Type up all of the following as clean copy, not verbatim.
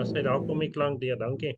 Sy daar kom die klank deur, dankie.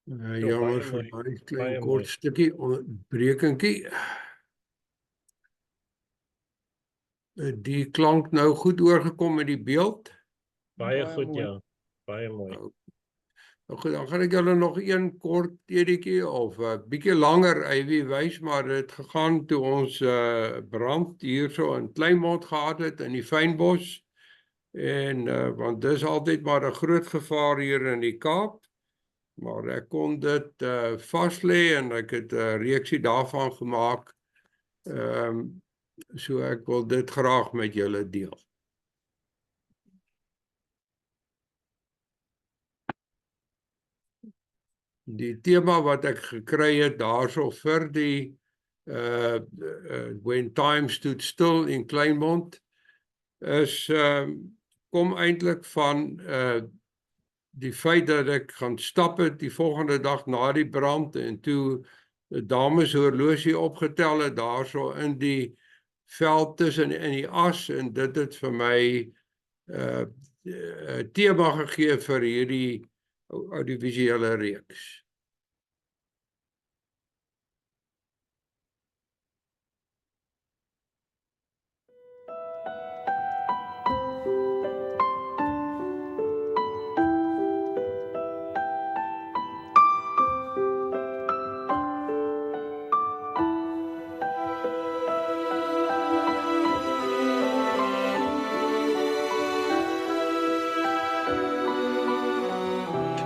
Jammer vir daai klein kort stukkie onderbrekingkie. Die klank nou goed oorgekom met die beeld? Baie goed, ja. Baie mooi. Nou goed, dan gaan ek julle nog een kort edetjie of 'n bietjie langer Ivy wys, maar dit gegaan toe ons brand hierso in Kleinmond gehad het in die fynbos. En want dis altyd maar 'n groot gevaar hier in die Kaap. Maar ek kon dit vas lê en ek het 'n reeksie daarvan gemaak. So ek wil dit graag met julle deel. Die tema wat ek gekry het daarso vir die When Time Stood Still in Kleinmond is kom eintlik van die feit dat ek gaan stap het die volgende dag na die brand en toe 'n dames horlosie opgetel het daarso in die veld tussen in die as en dit het vir my tema gegee vir hierdie audiovisuele reeks.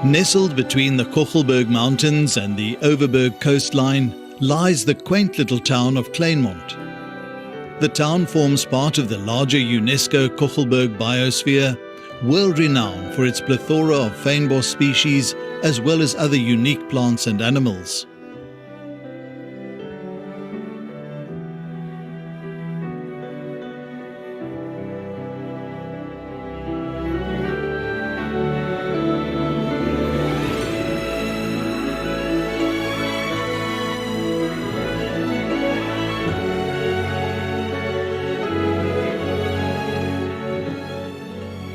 Nestled between the Kochelberg Mountains and the Overberg coastline lies the quaint little town of Kleinmond. The town forms part of the larger UNESCO Kochelberg biosphere, world-renowned for its plethora of fynbos species as well as other unique plants and animals.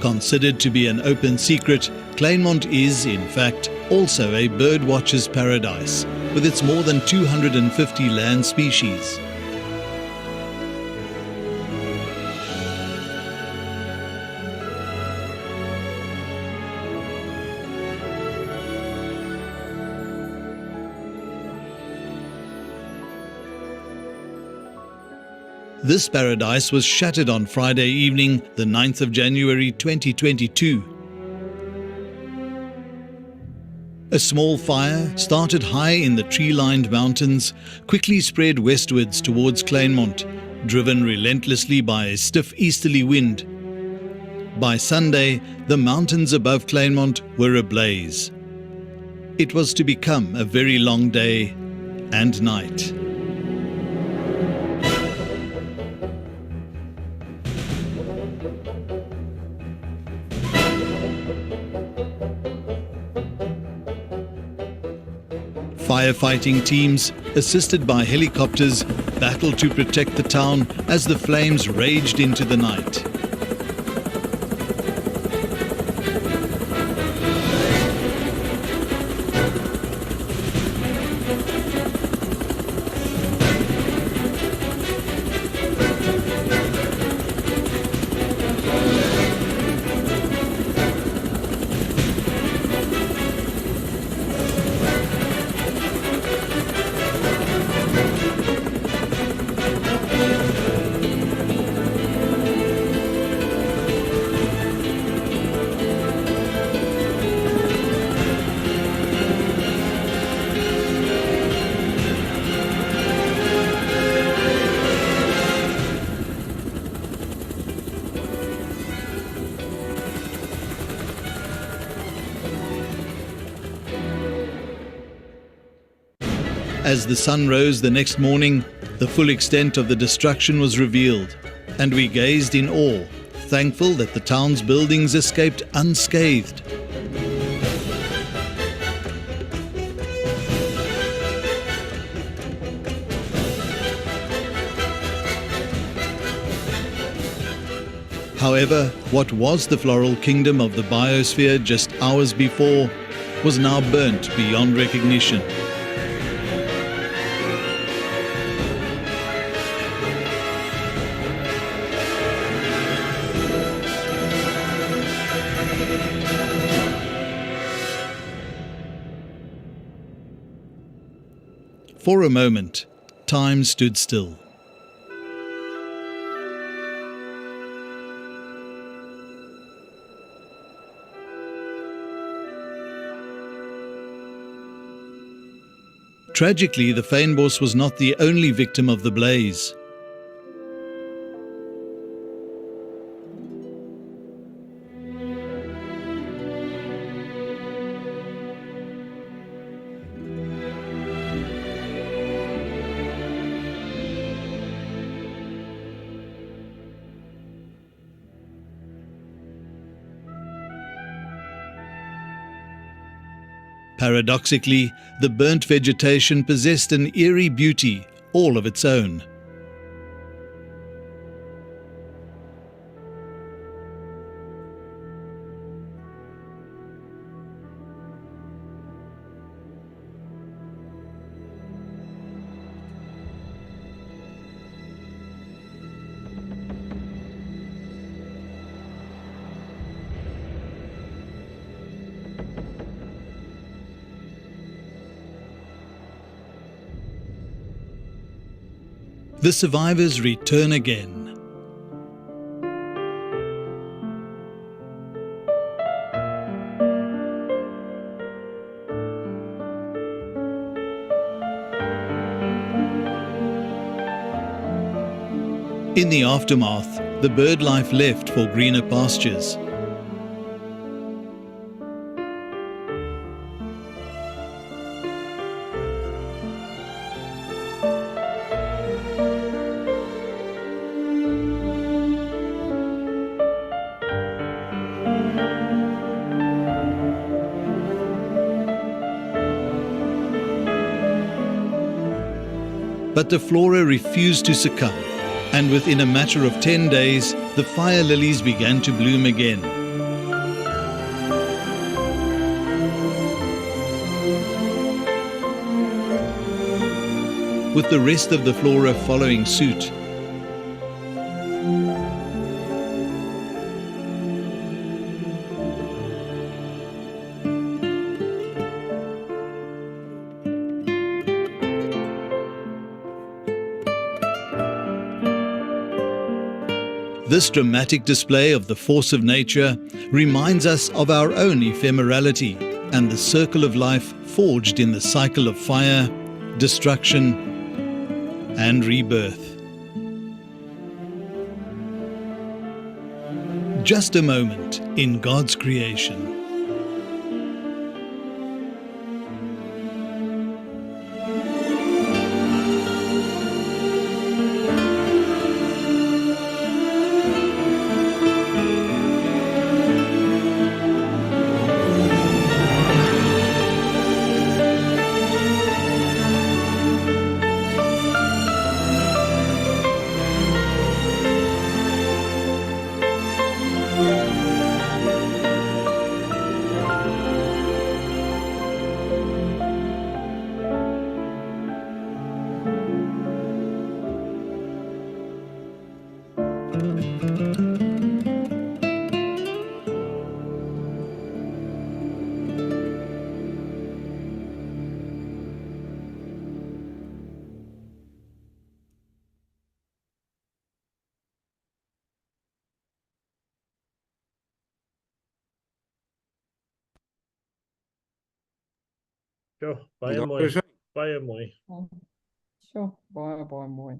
Considered to be an open secret, Kleinmond is, in fact, also a birdwatcher's paradise, with its more than 250 land species. This paradise was shattered on Friday evening, the 9th of January 2022. A small fire, started high in the tree-lined mountains, quickly spread westwards towards Kleinmond, driven relentlessly by a stiff easterly wind. By Sunday, the mountains above Kleinmond were ablaze. It was to become a very long day and night. Firefighting teams, assisted by helicopters, battled to protect the town as the flames raged into the night. As the sun rose the next morning, the full extent of the destruction was revealed, and we gazed in awe, thankful that the town's buildings escaped unscathed. However, what was the floral kingdom of the biosphere just hours before was now burnt beyond recognition. For a moment, time stood still. Tragically, the fynbos was not the only victim of the blaze. Paradoxically, the burnt vegetation possessed an eerie beauty all of its own. The survivors return again. In the aftermath, the bird life left for greener pastures. But the flora refused to succumb, and within a matter of 10 days, the fire lilies began to bloom again. With the rest of the flora following suit. This dramatic display of the force of nature reminds us of our own ephemerality and the circle of life forged in the cycle of fire, destruction, and rebirth. Just a moment in God's creation. Ja, baie Daar mooi. is hy. Baie mooi. Sjoe, baie mooi.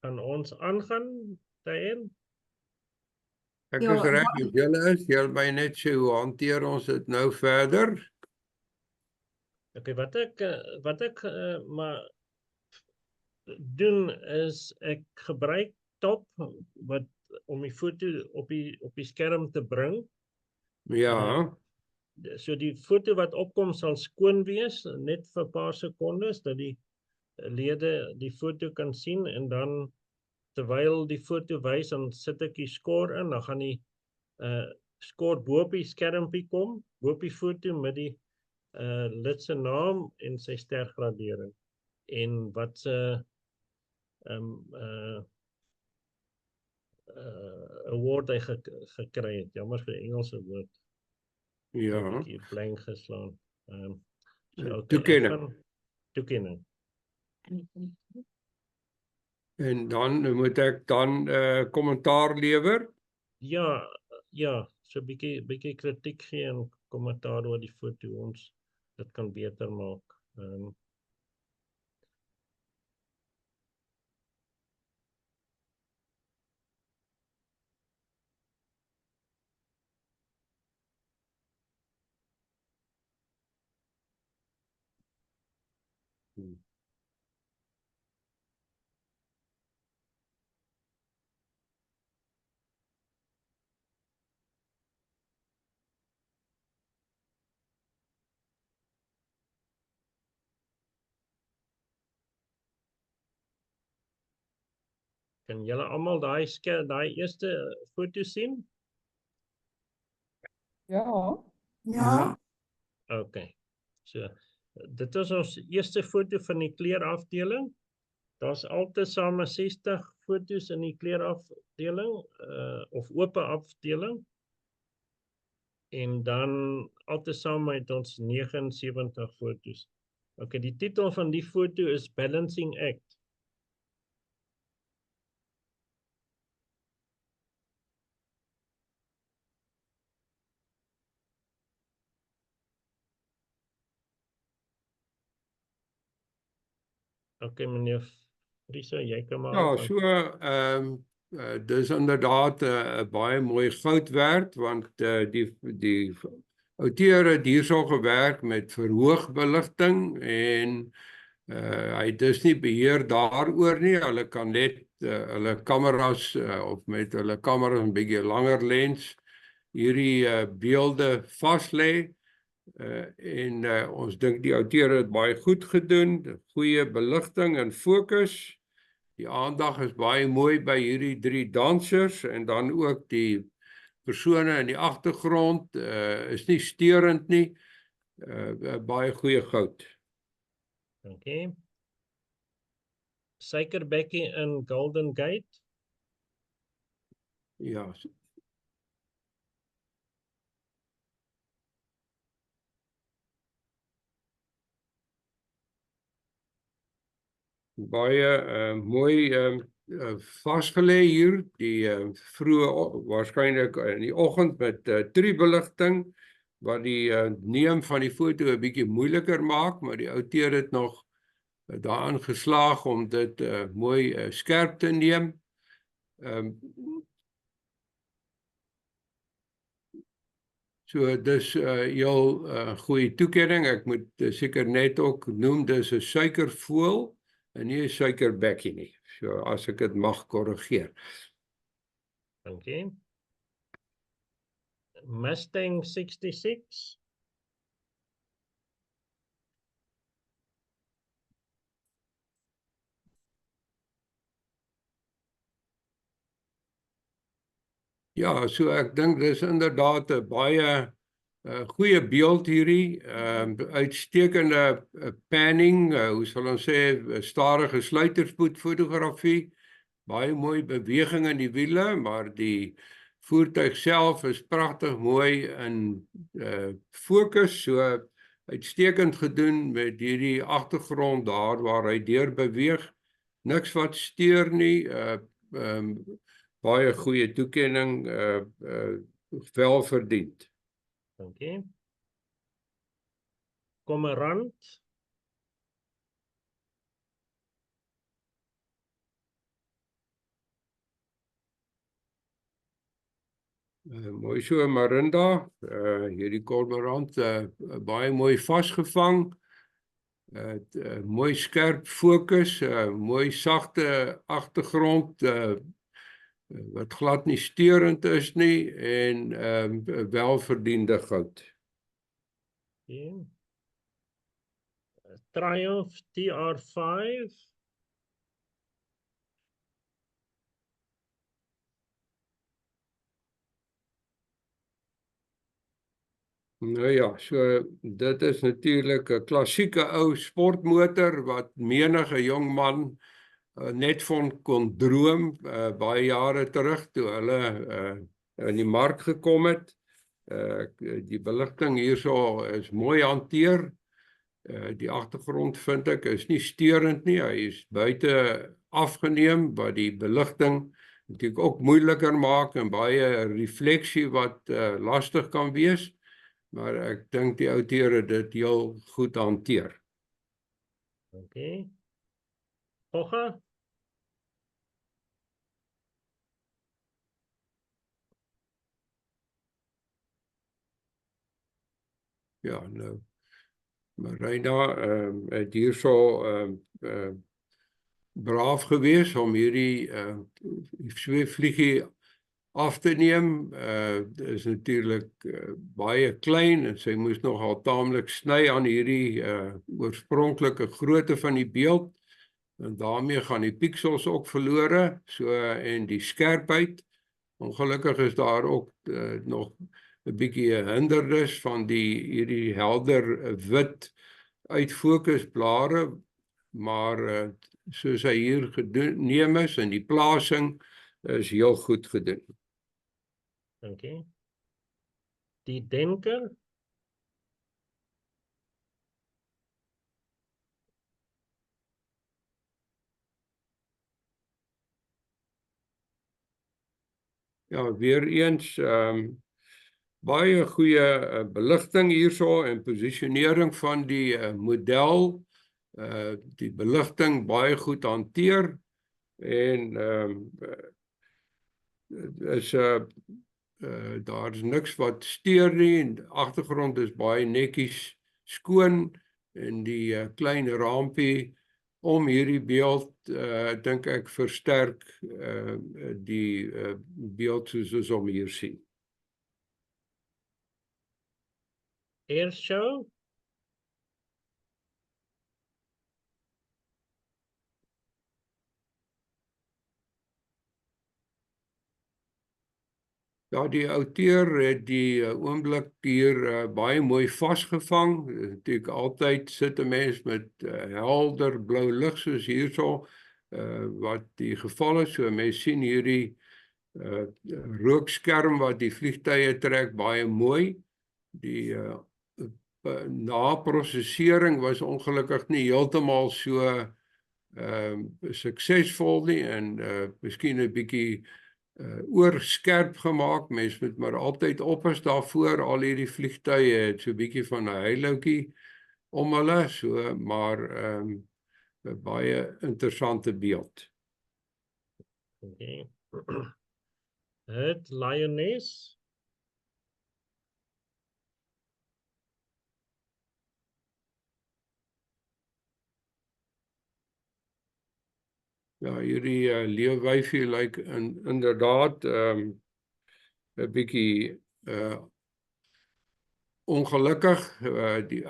Kan ons aangaan, Diane? Ek Ja, is reg, julle my net sê hoe hanteer ons dit nou verder? Okay, wat ek maar doen is ek gebruik top wat om die foto op die skerm te bring. Ja, So die foto wat opkom sal skoon wees net vir 'n paar sekondes dat die lede die foto kan sien en dan terwyl die foto wys dan sit ek die skor in, dan gaan die skor bo op die skermpie kom, bo op die foto met die lid se naam en sy stergradering en wat se award hy gekry het. Jammer vir die Engelse woord. ja. 'n bietjie blank geslaan. Toekenning. Toekenning. En dan moet ek dan kommentaar lewer. Ja, so bietjie kritiek gee en kommentaar oor die foto ons dit kan beter maak. Kan julle almal daai eerste foto sien? Ja. Ja, Okay. So, dit is ons eerste foto van die kleurafdeling. Daar's altesaam 60 foto's in die kleurafdeling, of ope afdeling. En dan altesaam het ons 79 foto's. Okay, die titel van die foto is Balancing Act. Okay, meneer Friese, jy kan maar Ja, aan- so dis inderdaad 'n baie mooi goud werd, want die outeur het hierso gewerk met verhoogbeligting en hy het dus nie beheer daaroor nie. Hulle kan net hulle kameras of met hulle kameras 'n bietjie langer lens hierdie beelde vas lê. En ons dink die outeur het baie goed gedoen, goeie beligting en fokus. Die aandag is baie mooi by hierdie 3 dansers en dan ook die persone in die agtergrond is nie steurend nie. Baie goeie goud. Okay. Suikerbekkie in Golden Gate. Ja. Baie mooi vasgelê hier, die vroeë waarskynlik in die oggend met triebeligting wat die neem van die foto 'n bietjie moeiliker maak, maar die outeur het nog daarin geslaag om dit mooi skerp te neem. So dis heel goeie toekenning. Ek moet seker net ook noem dis 'n suikervoël en nie 'n suikerbekkie nie. So as ek dit mag korrigeer. Okay. Mustang 66. Ja, so ek dink dis inderdaad 'n baie goeie beeld hierdie, uitstekende panning, hoe sal ons sê, stadige sluiterspoed fotografie, baie mooi beweging in die wiele, maar die voertuig self is pragtig mooi in fokus, so uitstekend gedoen met hierdie agtergrond daar waar hy deur beweeg, niks wat steur nie, baie goeie toekenning, wel verdiend. Okay. Kommerant. Mooi so, Marinda, hierdie kormorant, baie mooi vasgevang, mooi skerp fokus, mooi sagte agtergrond, wat glad nie steurend is nie en welverdiende goud. Okay. Triumph TR5. Nou ja, so dit is natuurlik 'n klassieke ou sportmotor wat menige jong man net van kon droom baie jare terug toe hulle in die mark gekom het. Die beligting hierso is mooi hanteer. Die agtergrond vind ek is nie steurend nie. Hy is buite afgeneem wat die beligting natuurlik ook moeiliker maak en baie refleksie wat lastig kan wees. Maar ek dink die outeur het dit heel goed hanteer. Okay. Hogga. Ja, nou, Marina het hierso braaf gewees om hierdie vliegie af te neem. Dit is natuurlik baie klein en sy moes nogal taamlik sny aan hierdie oorspronklike grootte van die beeld. En daarmee gaan die pixels ook verlore, so en die skerpheid. Ongelukkig is daar ook nog 'n bietjie 'n hindernis van hierdie helder wit uitfokusblare, maar soos hy hier geneem is en die plasing is heel goed gedoen. Dankie. Die denker. Ja, weer eens baie goeie beligting hierso en posisionering van die model, die beligting baie goed hanteer en is daar is niks wat steur nie, en die agtergrond is baie netjies skoon en die klein rampie om hierdie beeld, dink ek versterk die beeld soos ons hom hier sien. Airshow. Ja, die outeur het die oomblik hier baie mooi vasgevang. Natuurlijk altyd sit 'n mens met helder blou lig soos hierso, wat die geval is. So mens sien hierdie rookskerm wat die vliegtuie trek baie mooi. Die naprosesering was ongelukkig nie heeltemal so suksesvol nie en miskien 'n bietjie oorskerp gemaak. Mens moet maar altyd oppas daarvoor. Al hierdie vliegtuie het so 'n bietjie van 'n heiloutjie om hulle, so maar 'n baie interessante beeld. Okay. Het lioness. Ja, hierdie leeuwyfie lyk inderdaad 'n bietjie ongelukkig. Die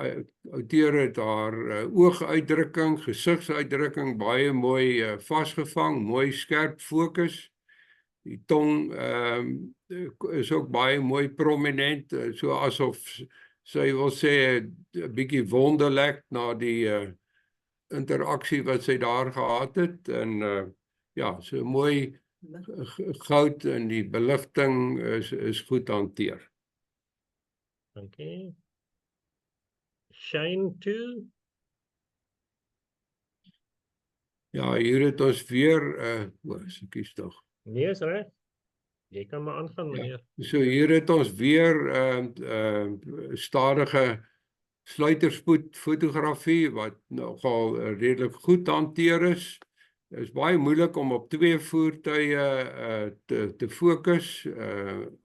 outeur het haar ooguitdrukking, gesigsuitdrukking baie mooi vasgevang, mooi skerp fokus. Die tong is ook baie mooi prominent, so asof sy wil sê 'n bietjie wonderlek na die interaksie wat sy daar gehad het, en ja, so mooi goud en die beligting is goed hanteer. Okay. Shine 2. Ja, hier het ons weer, ekskuus tog. Nee, is reg. Jy kan maar aangaan, Ja. meneer. So hier het ons weer stadige sluiterspoed fotografie wat nogal redelik goed hanteer is. Dit is baie moeilik om op twee voertuie te fokus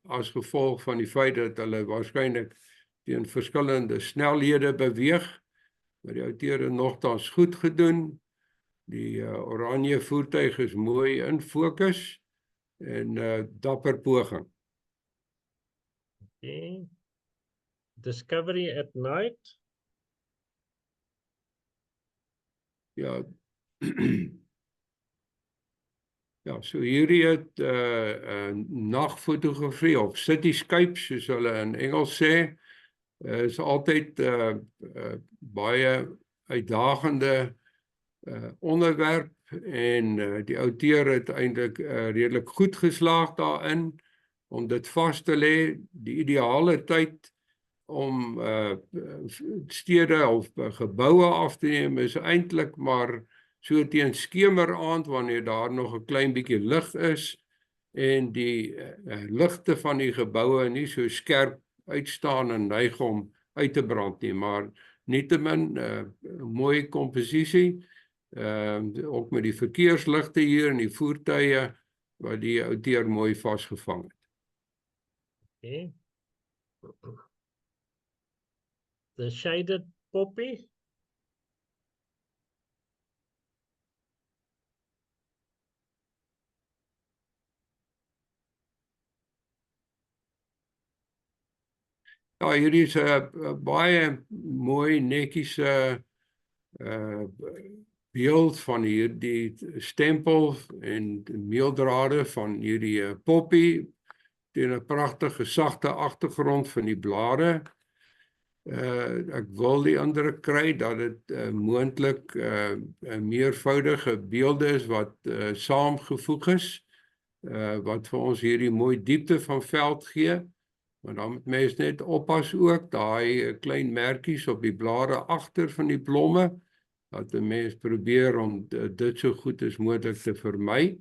as gevolg van die feit dat hulle waarskynlik teen verskillende snelhede beweeg. Maar die outeur het nogtans goed gedoen. Die oranje voertuig is mooi in fokus en dapper poging. Okay. Discovery at night. Ja. Ja, so hierdie het nagfotografie of cityscape, soos hulle in Engels sê, is altyd baie uitdagende onderwerp en die outeur het eintlik redelik goed geslaag daarin om dit vas te lê. Die ideale tyd om stede of geboue af te neem is eintlik maar so teen skemeraand, wanneer daar nog 'n klein bietjie lig is en die ligte van die geboue nie so skerp uitstaan en neig om uit te brand nie, maar nietemin mooi komposisie, ook met die verkeersligte hier en die voertuie wat die outeur mooi vasgevang het. Okay. The shaded poppy. Ja, hierdie is 'n baie mooi netjies beeld van hierdie stempel en meeldrade van hierdie poppy teen 'n pragtige sagte agtergrond van die blare. Ek wil die indruk kry dat dit moontlik 'n meervoudige beelde is wat saamgevoeg is, wat vir ons hierdie mooi diepte van veld gee. Maar dan moet mens net oppas ook, daai klein merkies op die blare agter van die blomme, dat 'n mens probeer om dit so goed as moontlik te vermy.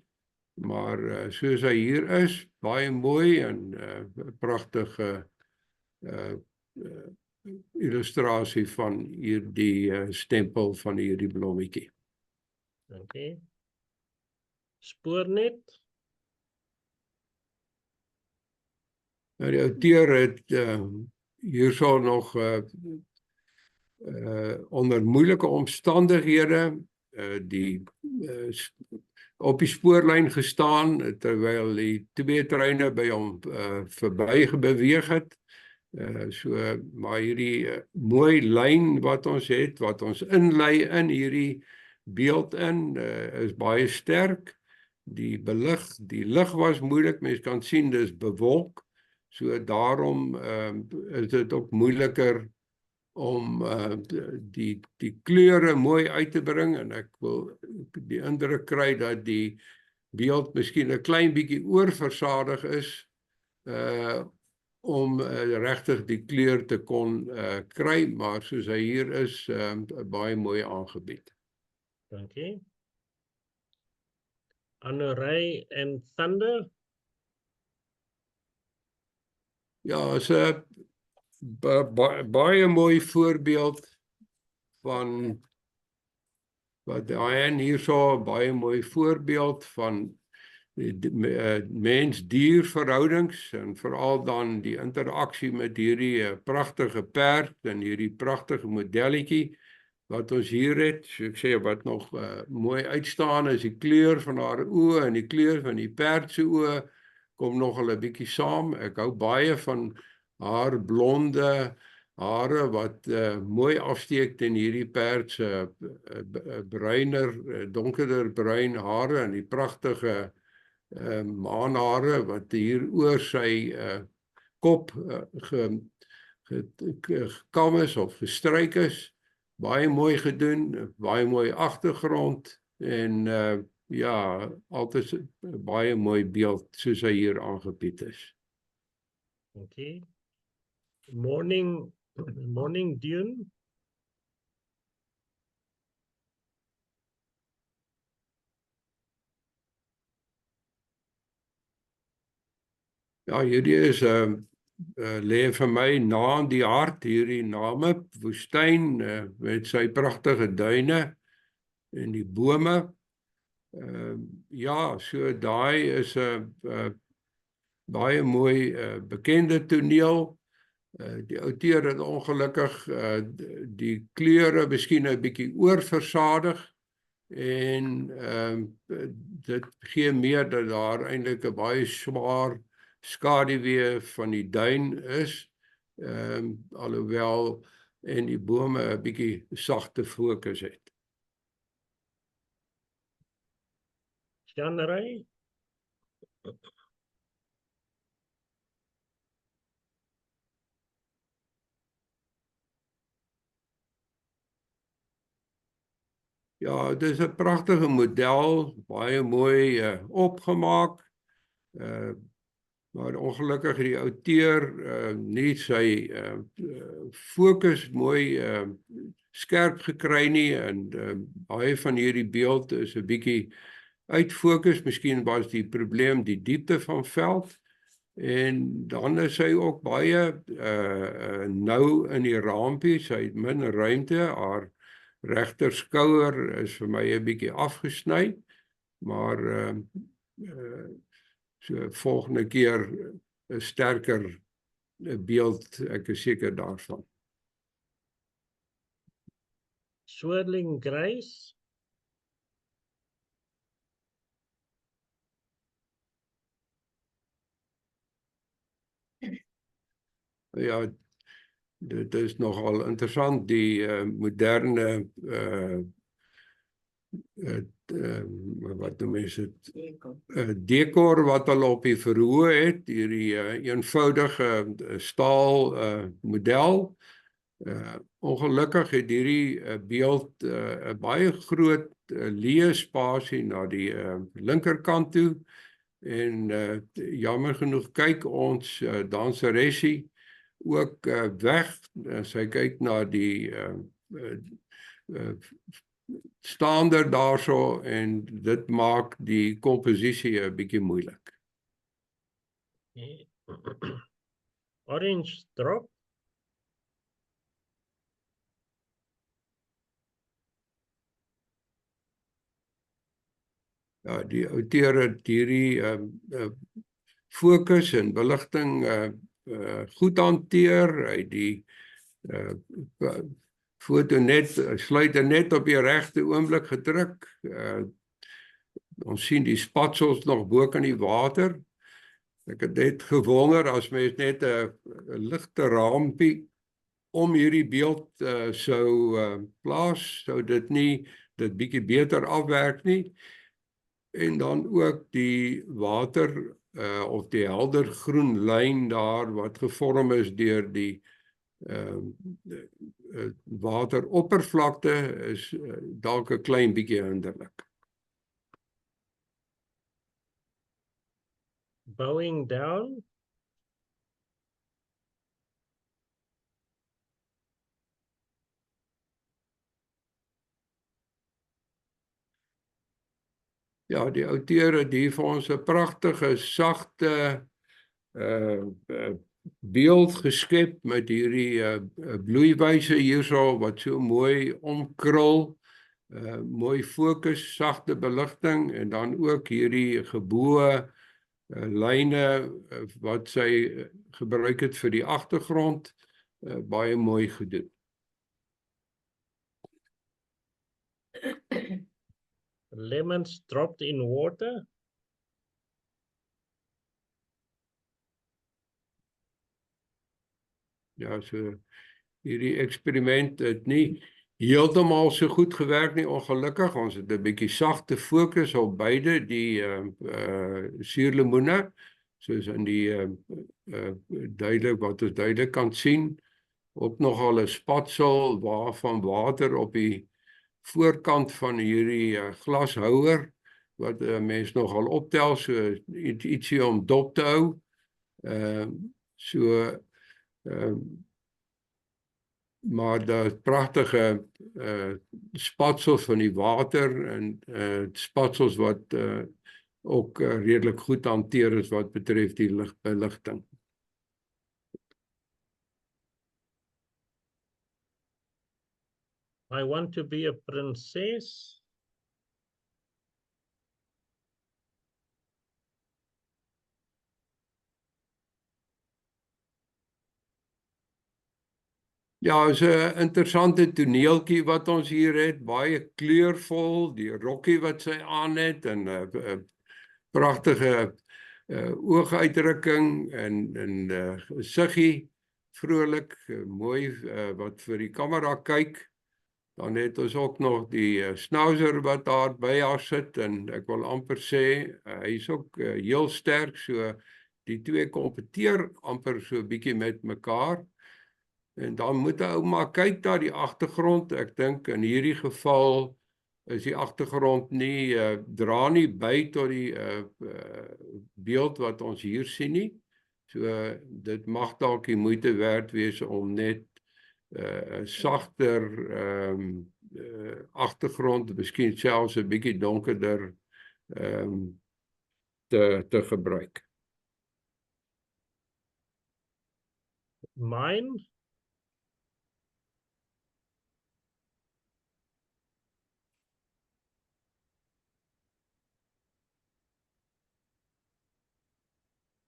Maar soos hy hier is, baie mooi en pragtige illustrasie van hierdie stempel van hierdie blommetjie. Dankie. Spoornet. Nou die outeur het hierso nog onder moeilike omstandighede op die spoorlyn gestaan terwyl die twee treine by hom verby beweeg het. Maar hierdie mooi lyn wat ons het, wat ons inlei in hierdie beeld in, is baie sterk. Die lig was moeilik, mens kan sien dis bewolk, so daarom is dit ook moeiliker om die kleure mooi uit te bring, en ek wil die indruk kry dat die beeld miskien 'n klein bietjie oorversadig is, om regtig die kleur te kon kry, maar soos hy hier is, baie mooi aangebied. Dankie. Anurai en Thunder. Ja, is 'n baie mooi voorbeeld van wat Diane hierso, baie mooi voorbeeld van mens-dier verhoudings en veral dan die interaksie met hierdie pragtige perd en hierdie pragtige modelletjie wat ons hier het. So ek sê wat nog mooi uitstaan is die kleur van haar oë en die kleur van die perd se oë kom nogal 'n bietjie saam. Ek hou baie van haar blonde hare wat mooi afsteek teen hierdie perd se bruiner, donkerder bruin hare en die pragtige maanhare wat hier oor sy kop gekam is of gestryk is. Baie mooi gedoen, baie mooi agtergrond en ja, altyd 'n baie mooi beeld soos hy hier aangebied is. Dankie. Morning Dune. Ja, hierdie is lê vir my na in die hart, hierdie Namib woestyn met sy pragtige duine en die bome. Ja, so daai is 'n baie mooi bekende toneel. Die outeur het ongelukkig die kleure miskien 'n bietjie oorversadig en dit gee meer dat daar eintlik 'n baie swaar skaduwee van die duin is, alhoewel en die bome 'n bietjie sagte fokus het. January. Ja, dit is 'n pragtige model, baie mooi opgemaak, maar ongelukkig het die outeur nie sy fokus mooi skerp gekry nie en baie van hierdie beeld is 'n bietjie uit fokus. Miskien was die probleem die diepte van veld en dan is hy ook baie nou in die raampie, sy het min ruimte, haar regter skouer is vir my 'n bietjie afgesny, maar so volgende keer 'n sterker beeld, ek is seker daarvan. Swirling Grace. Ja, dit is nogal interessant, die moderne wat noem mens dit, dekor wat hulle op die verhoë het, hierdie eenvoudige staal model. Ongelukkig het hierdie beeld 'n baie groot leë spasie na die linkerkant toe, en jammer genoeg kyk ons danseressie ook weg. Sy kyk na die staander daarso, en dit maak die komposisie 'n bietjie moeilik. Okay. Orange drop. Ja, die outeur het hierdie fokus en beligting goed hanteer. Hy die foto sluit net op die regte oomblik gedruk. Ons sien die spatsels nog bo kan die water. Ek het net gewonder as mens net 'n ligte raampie om hierdie beeld sou plaas, sou dit nie dit bietjie beter afwerk nie. En dan ook die water of die helder groen lyn daar wat gevorm is deur die wateroppervlakte is dalk 'n klein bietjie hinderlik. Bowing down. Ja, die outeur het hier vir ons 'n pragtige, sagte beeld geskep met hierdie bloeiwyse hierso wat so mooi omkrul, mooi fokus, sagte beligting, en dan ook hierdie geboë lyne wat sy gebruik het vir die agtergrond, baie mooi gedoen. Lemons dropped in water. Ja, so hierdie eksperiment het nie heeltemal so goed gewerk nie, ongelukkig. Ons het 'n bietjie sagte fokus op beide die suurlemoene, soos in die duidelik wat ons duidelik kan sien. Ook nogal 'n spatsel waarvan water op die voorkant van hierdie glashouer, wat mens nogal optel, so ietsie om dop te hou. Maar dat pragtige spatsels van die water en spatsels wat ook redelik goed hanteer is wat betref die beligting. I want to be a princess. Ja, is 'n interessante toneeltjie wat ons hier het, baie kleurvol, die rokkie wat sy aan het, en 'n pragtige ooguitdrukking en gesiggie, vrolik, mooi, wat vir die kamera kyk. Dan het ons ook nog die schnauzer wat daar by haar sit, en ek wil amper sê, hy is ook heel sterk, so die twee kompeteer amper so 'n bietjie met mekaar. En dan moet 'n ou maar kyk na die agtergrond. Ek dink in hierdie geval is die agtergrond nie dra nie by tot die beeld wat ons hier sien nie. So dit mag dalk die moeite werd wees om net 'n sagter agtergrond, miskien selfs 'n bietjie donkerder te gebruik. Mine.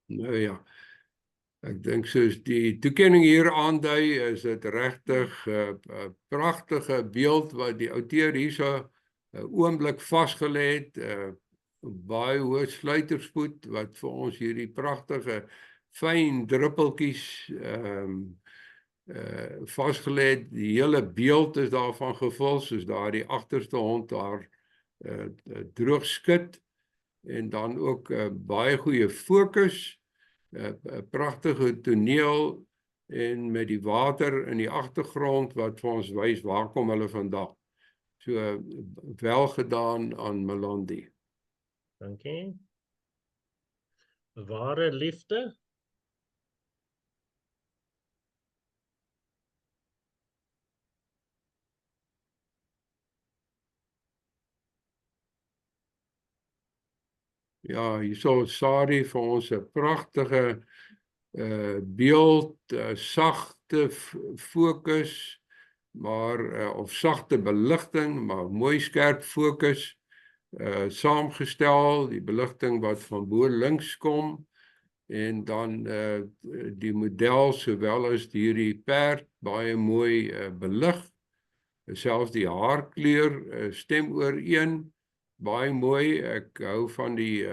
Nou ja, ek dink soos die toekenning hier aandui, is dit regtig 'n pragtige beeld wat die outeur hierso 'n oomblik vasgelê het, baie hoë sluiterspoed wat vir ons hierdie pragtige fyn druppeltjies vasgelê het. Die hele beeld is daarvan gevul, soos daar die agterste hond haar droog skit en dan ook baie goeie fokus, 'n pragtige toneel en met die water in die agtergrond wat vir ons wys waar kom hulle vandaan. So wel gedaan aan Melandi. Dankie. Ware liefde. Ja, hierso Sari vir ons 'n pragtige beeld, sagte fokus, maar of sagte beligting, maar mooi skerp fokus, saamgestel, die beligting wat van bo links kom, en dan die model sowel as hierdie perd baie mooi belig, selfs die haarkleur stem ooreen, baie mooi. Ek hou van die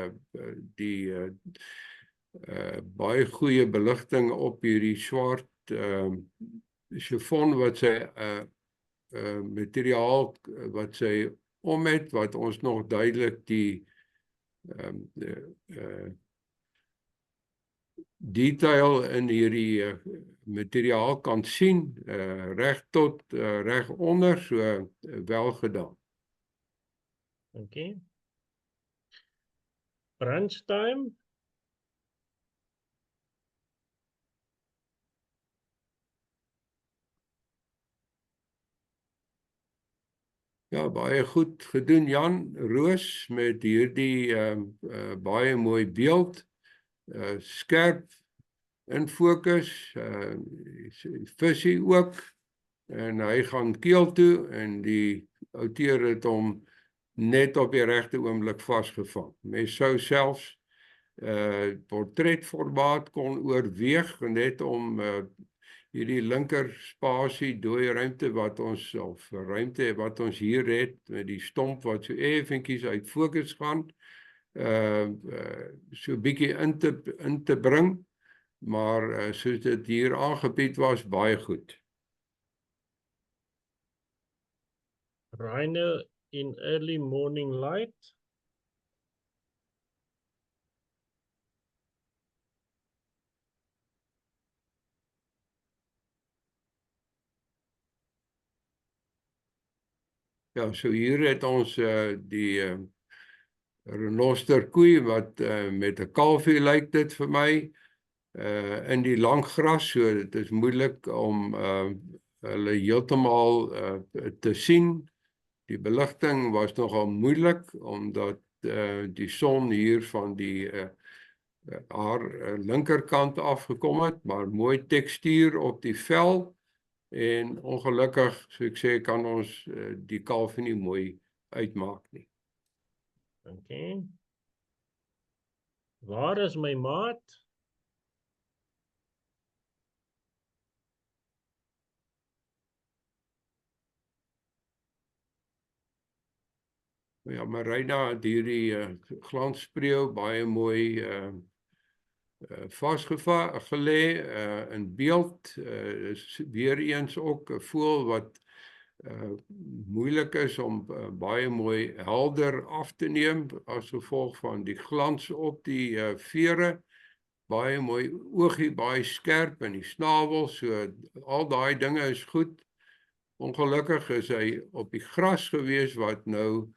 baie goeie beligting op hierdie swart chiffon wat sy materiaal wat sy om het, wat ons nog duidelik die detail in hierdie materiaal kan sien, reg tot reg onder, so wel gedaan. Dankie. Brunch time. Ja, baie goed gedoen Jan Roos met hierdie baie mooi beeld, skerp in fokus, visie ook, en hy gaan keel toe en die outeur het hom net op die regte oomblik vasgevang. Mens sou selfs portretformaat kon oorweeg net om hierdie linker spasie dooie ruimte wat ons, of ruimte wat ons hier het, met die stomp wat so effentjies uit fokus gaan, so bietjie in te bring, maar soos dit hier aangebied was, baie goed. Rhino in early morning light. Ja, so hier het ons die renoster koei wat met 'n kalfie lyk dit vir my, in die lang gras, so dit is moeilik om hulle heeltemal te sien. Die beligting was nogal moeilik, omdat die son hier van die haar linkerkant afgekom het, maar mooi tekstuur op die vel, en ongelukkig, so ek sê, kan ons die kalfie nie mooi uitmaak nie. Dankie. Waar is my maat? Ja, Marina het hierdie glanspreeu baie mooi vasgelê in beeld, is weer eens ook 'n voël wat moeilik is om baie mooi helder af te neem, as gevolg van die glans op die vere, baie mooi oogie, baie skerp in die snavel, so al daai dinge is goed. Ongelukkig is hy op die gras gewees, wat nou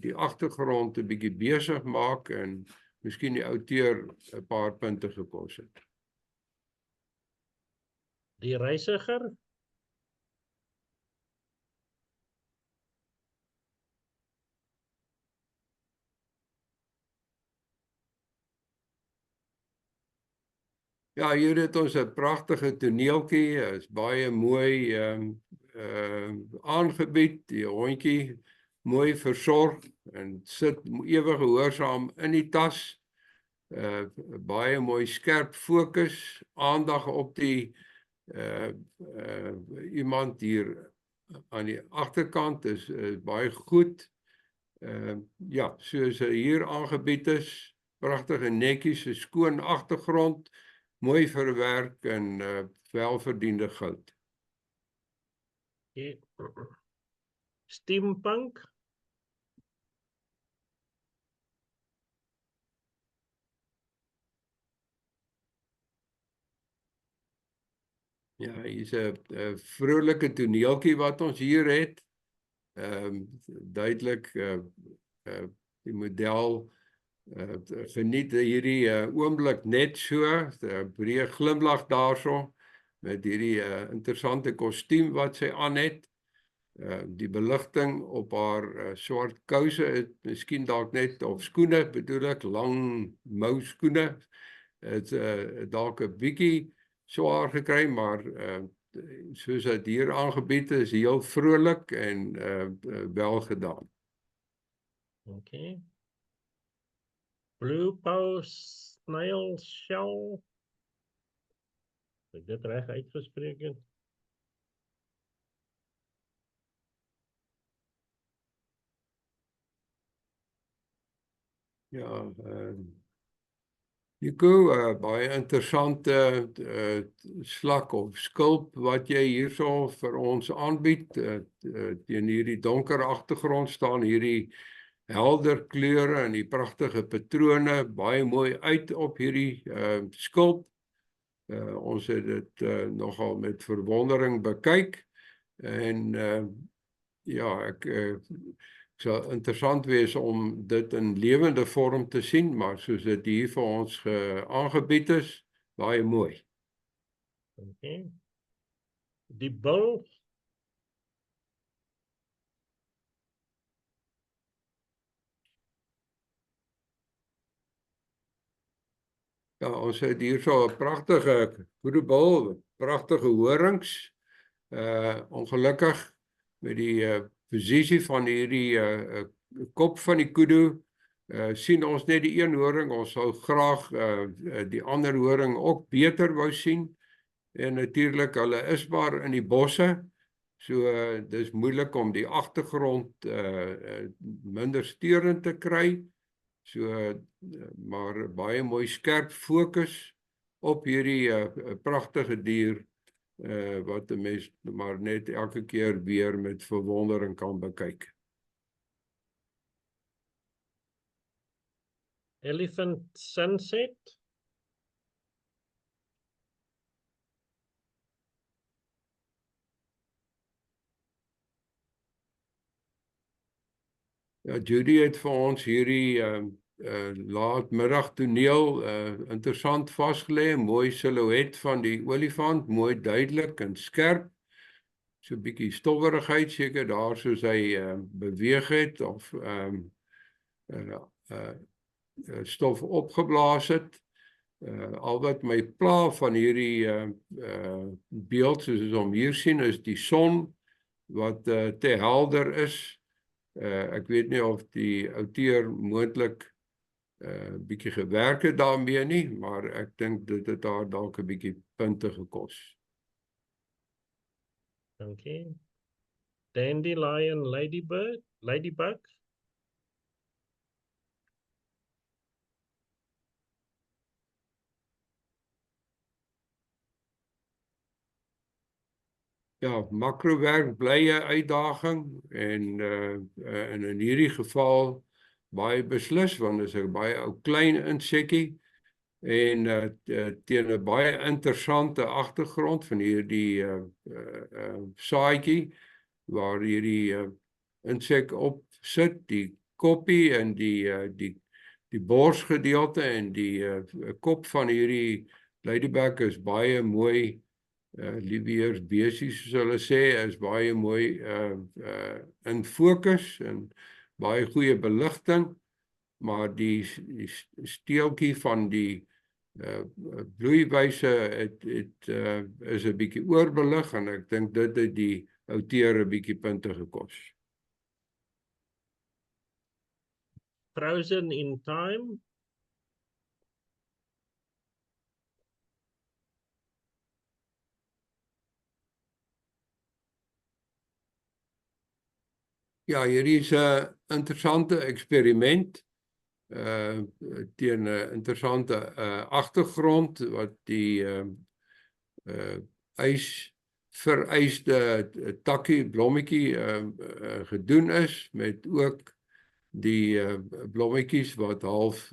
die agtergrond 'n bietjie besig maak, en miskien die outeur 'n paar punte gekos het. Die reisiger. Ja, hier het ons 'n pragtige toneeltjie, is baie mooi aangebied, die hondjie mooi versorg, en sit ewig gehoorsaam in die tas, baie mooi skerp fokus, aandag op die iemand hier aan die agterkant is baie goed. Ja, soos hier aangebied is, pragtige netjies, 'n skoon agtergrond, mooi verwerk en welverdiende goud. Steampunk. Ja, hier's 'n vrolike toneeltjie wat ons hier het. Duidelik die model geniet hierdie oomblik net so, 'n breë glimlag daarso met hierdie interessante kostuum wat sy aan het. Die beligting op haar swart kouse het miskien dalk net, of skoene bedoel ek, lang mou skoene, het dalk 'n bietjie swaar gekry, maar soos dit hier aangebied is, heel vrolik en wel gedaan. Okay. Blue bow snail shell. Heb ik dit reg uitgesproken? Ja, Nico, baie interessante slak of skulp wat jy hierso vir ons aanbied. Teen hierdie donker agtergrond staan hierdie helder kleure en die pragtige patrone baie mooi uit op hierdie skulp. Ons het dit nogal met verwondering bekyk en ja, ek sal interessant wees om dit in lewende vorm te sien, maar soos dit hier vir ons aangebied is, baie mooi. Okay. Die bil. Ja, ons het hier so 'n pragtige koedebil, pragtige horings. Ongelukkig met die posisie van hierdie kop van die kudu, sien ons net die een horing. Ons sou graag die ander horing ook beter wou sien. En natuurlik, hulle is maar in die bosse, so dis moeilik om die agtergrond minder steurend te kry. So, maar baie mooi skerp fokus op hierdie pragtige dier, wat 'n mens maar net elke keer weer met verwondering kan bekyk. Elephant sunset. Ja, Judy het vir ons hierdie laatmiddag toneel interessant vasgelê, mooi silhouet van die olifant, mooi duidelik en skerp. So 'n bietjie stowwerigheid seker daar soos hy beweeg het of stof opgeblaas het. Al wat my pla van hierdie beeld soos ons hom hier sien, is die son wat te helder is. Ek weet nie of die outeur moontlik bietjie gewerk het daarmee nie, maar ek dink dit het daar dalk 'n bietjie punte gekos. Okay. Dandelion ladybug. Ja, makrowerk bly 'n uitdaging en in hierdie geval baie beslis, want dit is 'n baie ou klein insekkie en teen 'n baie interessante agtergrond van hierdie saadjie waar hierdie insek op sit, die koppie en die borsgedeelte en die kop van hierdie ladybug is baie mooi. Lieweers besies, soos hulle sê, is baie mooi in fokus en baie goeie beligting, maar die steeltjie van die bloeiwyse is 'n bietjie oorbelig en ek dink dit het die outeur 'n bietjie punte gekos. Frozen in time. Ja, hierdie is 'n interessante eksperiment teen 'n interessante agtergrond wat die vereiste takkie, blommetjie gedoen is, met ook die blommetjies wat half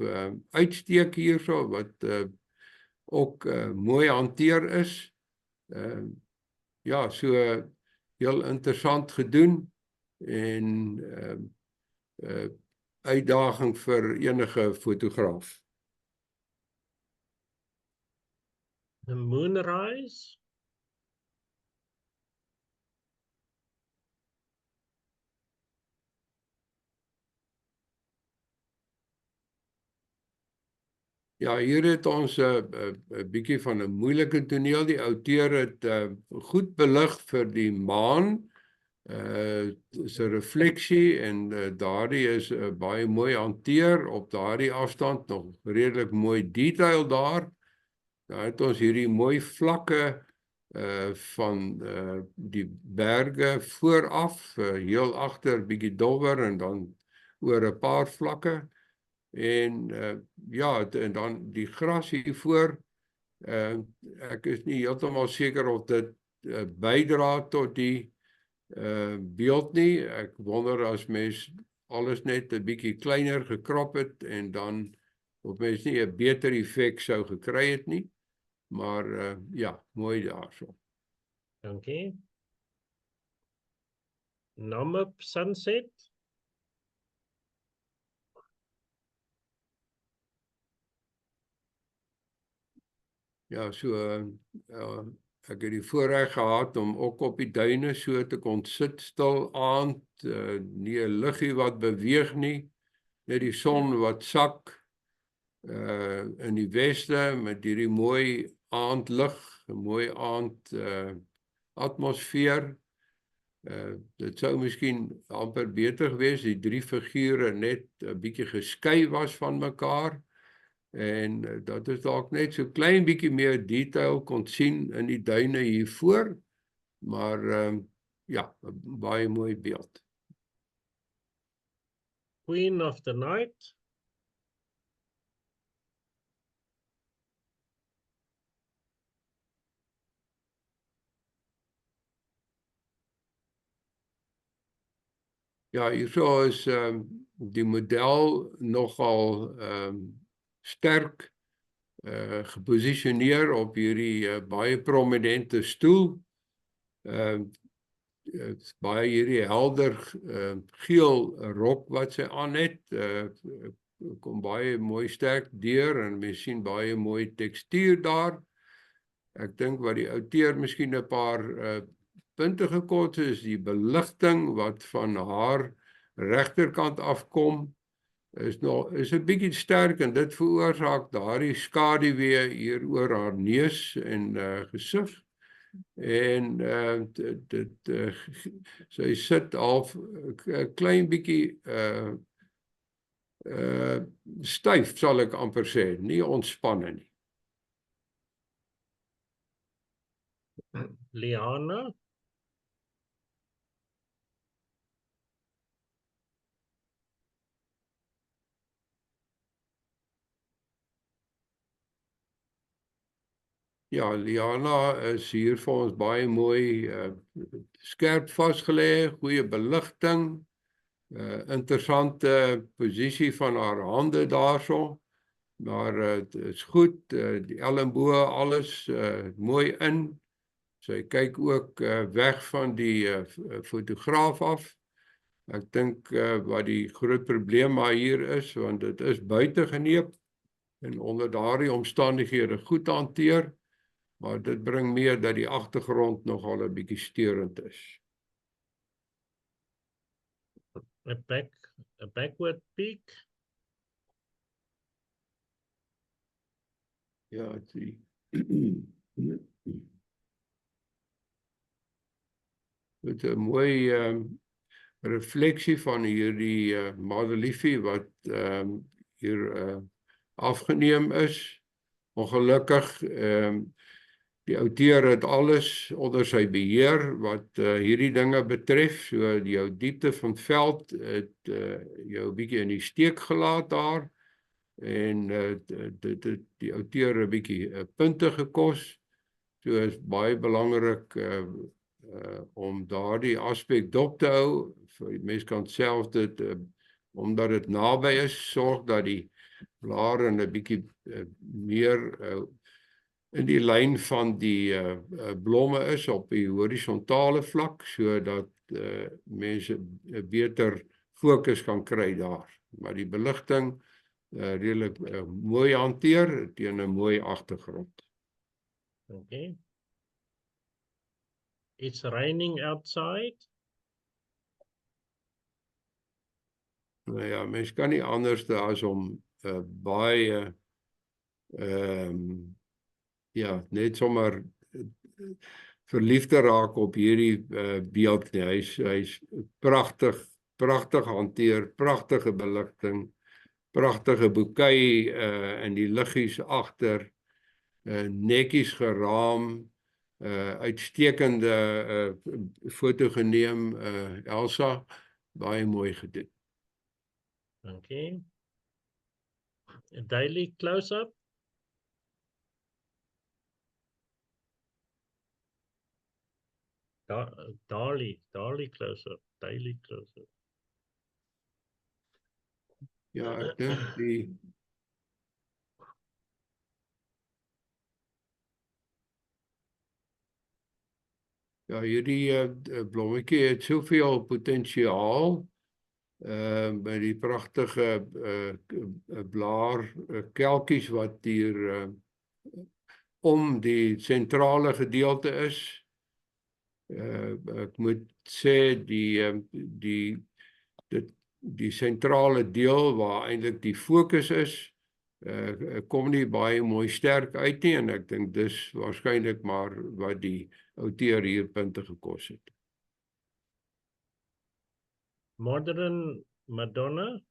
uitsteek hierso, wat ook mooi hanteer is. Ja, so heel interessant gedoen en uitdaging vir enige fotograaf. The moonrise. Ja, hier het ons 'n bietjie van 'n moeilike toneel. Die outeur het goed belig vir die maan, se refleksie en daardie is baie mooi hanteer op daardie afstand, nog redelik mooi detail daar. Dan het ons hierdie mooi vlakke van die berge vooraf, heel agter bietjie dowwer en dan oor 'n paar vlakke. En ja, en dan die gras hiervoor, ek is nie heeltemal seker of dit bydra tot die beeld nie. Ek wonder as mens alles net 'n bietjie kleiner gekrop het en dan of mens nie 'n beter effek sou gekry het nie. Maar ja, mooi daarso. Dankie. Namib sunset. Ja, so ek het die voorreg gehad om ook op die duine so te kon sit stil aand, nie 'n liggie wat beweeg nie, net die son wat sak in die weste met hierdie mooi aandlig, 'n mooi aand atmosfeer. Dit sou miskien amper beter gewees, die drie figure net 'n bietjie geskei was van mekaar. En dat is dalk net so klein bietjie meer detail kon sien in die duine hiervoor, maar ja, 'n baie mooi beeld. Queen of the night. Ja, hierso is die model nogal sterk geposisioneer op hierdie baie prominente stoel. Baie hierdie helder geel rok wat sy aan het, kom baie mooi sterk deur en mens sien baie mooi tekstuur daar. Ek dink wat die outeur miskien 'n paar punte gekort is die beligting wat van haar regterkant afkom, is 'n bietjie sterk en dit veroorsaak daardie skaduwee hier oor haar neus en gesig. En sy sit half 'n klein bietjie styf, sal ek amper sê, nie ontspanne nie. Liana. Ja, Liana is hier vir ons baie mooi skerp vasgelê, goeie beligting, interessante posisie van haar hande daarso, maar dit is goed, die elmboë, alles mooi in. Sy kyk ook weg van die fotograaf af. Ek dink wat die groot probleem maar hier is, want dit is buite geneem en onder daardie omstandighede goed hanteer. Maar dit bring meer dat die agtergrond nogal 'n bietjie steurend is. A backward peak. Ja, die met 'n mooi refleksie van hierdie madeliefie wat hier afgeneem is. Ongelukkig die outeur het alles onder sy beheer wat hierdie dinge betref, so jou diepte van veld het jou 'n bietjie in die steek gelaat daar en dit die outeur 'n bietjie punte gekos. So is baie belangrik om daardie aspek dop te hou. Mens kan self dit omdat dit naby is, sorg dat die blare 'n bietjie meer in die lyn van die blomme is op die horisontale vlak, sodat mense 'n beter fokus kan kry daar. Maar die beligting redelik mooi hanteer teen 'n mooi agtergrond. Okay. It's raining outside. Nou ja, mens kan nie anders as om baie ja, net sommer verlief te raak op hierdie beeld nie. Hy's pragtig hanteer, pragtige beligting, pragtige bouquet in die liggies agter, netjies geraam, uitstekende foto geneem, Elsa, baie mooi gedoen. Okay. A daily close-up. Daily close-up, daily close-up. Ja, ek dink hierdie blommetjie het soveel potensiaal, by die pragtige blaar kelkies wat hier om die sentrale gedeelte is. Ek moet sê die sentrale deel waar eintlik die fokus is, kom nie baie mooi sterk uit nie, en ek dink dis waarskynlik maar wat die outeur hier punte gekos het. Modern Madonna.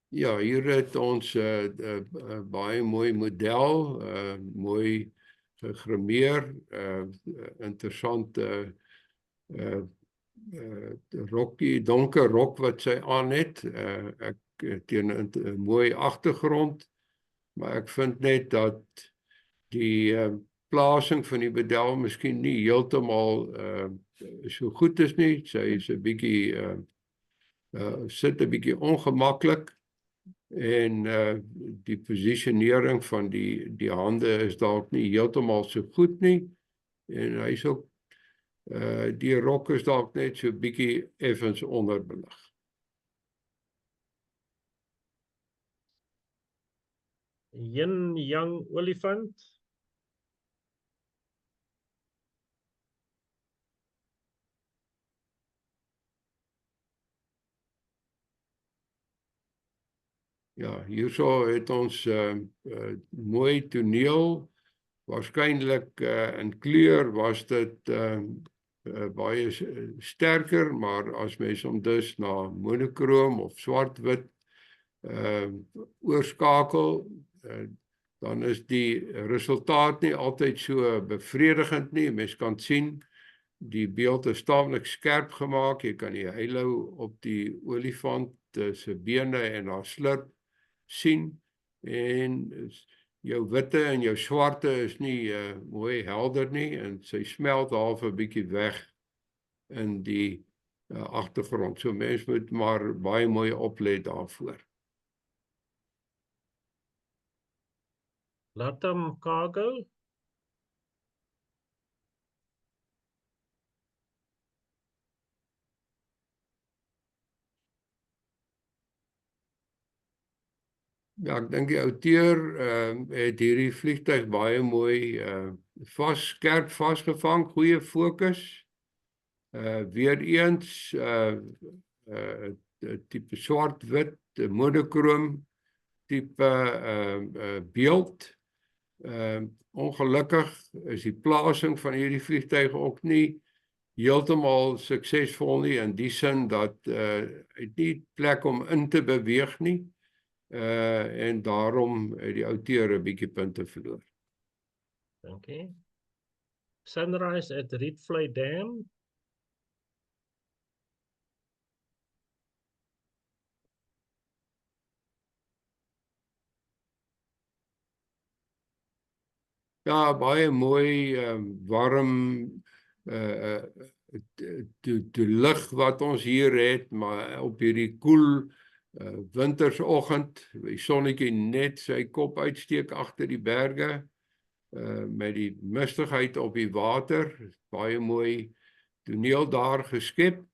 Ja, hier het ons baie mooi model, mooi gegrimeer, interessante rokkie, donker rok wat sy aan het, teen 'n mooi agtergrond, maar ek vind net dat die plasing van die model miskien nie heeltemal so goed is nie. Sy is 'n bietjie sit 'n bietjie ongemaklik, en die posisionering van die hande is dalk nie heeltemal so goed nie, en hy is ook die rok is dalk net so bietjie effens onderbelig. Yin Yang olifant. Ja, hierso het ons mooi toneel, waarskynlik in kleur was dit baie sterker, maar as mens hom dus na monokroom of swart-wit oorskakel, dan is die resultaat nie altyd so bevredigend nie. Mens kan sien, die beeld is taamlik skerp gemaak, jy kan die heilou op die olifant se bene en haar slurp sien, en jou witte en jou swarte is nie mooi helder nie, en sy smelt half 'n bietjie weg in die agtergrond. So mens moet maar baie mooi oplet daarvoor. Latam cargo. Ja, ek dink die outeur het hierdie vliegtuig baie mooi skerp vasgevang, goeie fokus. Weer eens tipe swart-wit, monokroom tipe beeld. Ongelukkig is die plasing van hierdie vliegtuig ook nie heeltemal suksesvol nie, in die sin dat het nie plek om in te beweeg nie, en daarom het die outeur 'n bietjie punte verloor. Okay. Sunrise at Rietvlei Dam. Ja, baie mooi, warm die lig wat ons hier het, maar op hierdie koel wintersoggend, die sonnetjie net sy kop uitsteek agter die berge, met die mistigheid op die water, baie mooi toneel daar geskep.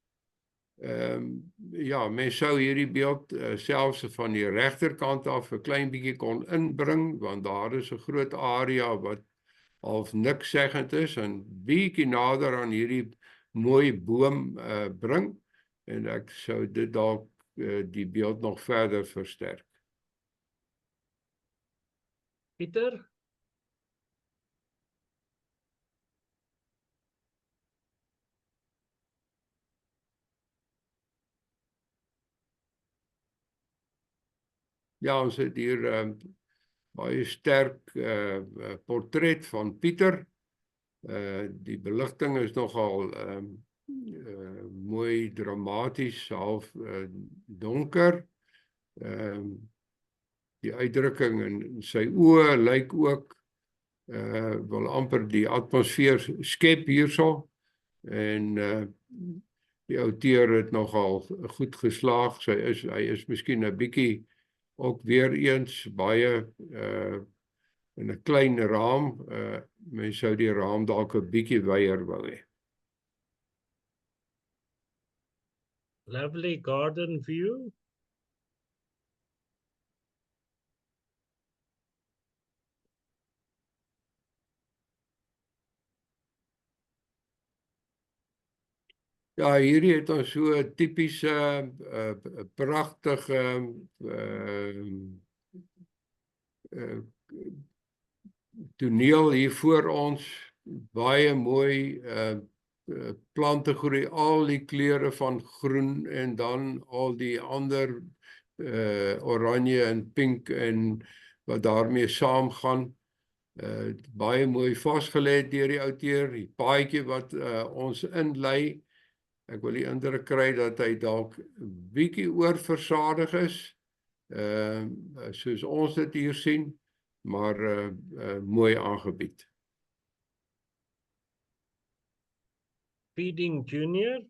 Ja, mens sou hierdie beeld selfs van die regterkant af 'n klein bietjie kon inbring, want daar is 'n groot area wat half niks zeggend is, en bietjie nader aan hierdie mooi boom bring, en ek sou dit dalk die beeld nog verder versterk. Pieter? Ja, ons het hier baie sterk portret van Pieter. Die beligting is nogal mooi dramaties, half donker. Die uitdrukking in sy oë lyk ook wil amper die atmosfeer skep hierso, en die outeur het nogal goed geslaag. Hy is miskien 'n bietjie ook weer eens baie in 'n klein raam. Mens sou die raam dalk 'n bietjie wyer wou hê. Lovely garden view. Ja, hierdie het ons so 'n tipiese pragtige toneel hier voor ons, baie mooi plante groei, al die kleure van groen, en dan al die ander oranje en pink en wat daarmee saamgaan. Baie mooi vasgelê deur die outeur, die paadjie wat ons inlei. Ek wil die indruk kry dat hy dalk bietjie oorversadig is, soos ons dit hier sien, maar mooi aangebied. Feeding Junior.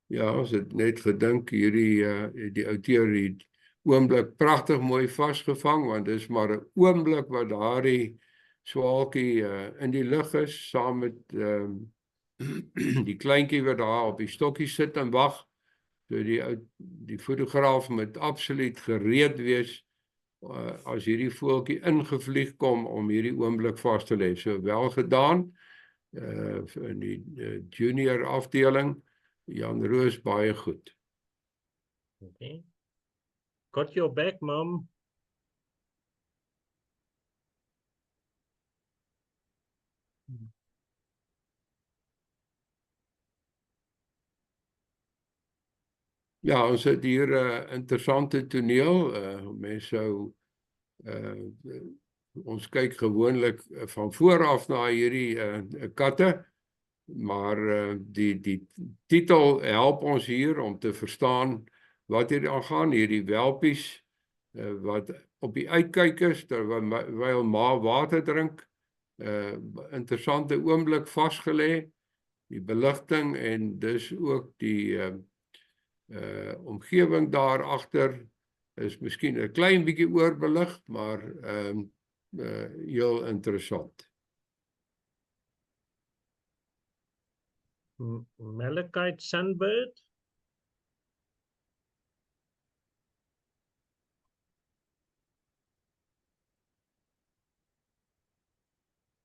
Ja, ons het net gedink hierdie die outeur die oomblik pragtig mooi vasgevang, want dis maar 'n oomblik wat daardie swaalkie in die lug is, saam met die kleintjie wat daar op die stokkie sit en wag. So die fotograaf moet absoluut gereed wees as hierdie voeltjie ingevlieg kom om hierdie oomblik vas te lê. So wel gedaan in die junior afdeling. Jan Roos baie goed. Okay. Got your back, Mom. Ja, ons het hier 'n interessante toneel. Mense sou ons kyk gewoonlik van voor af na hierdie katte, maar die titel help ons hier om te verstaan wat hier aangaan. Hierdie welpies wat op die uitkyk is terwyl ma water drink. Interessante oomblik vasgelê, die beligting, en dus ook die omgewing daar agter is miskien 'n klein bietjie oorbelig, maar heel interessant. Malachite sunbird.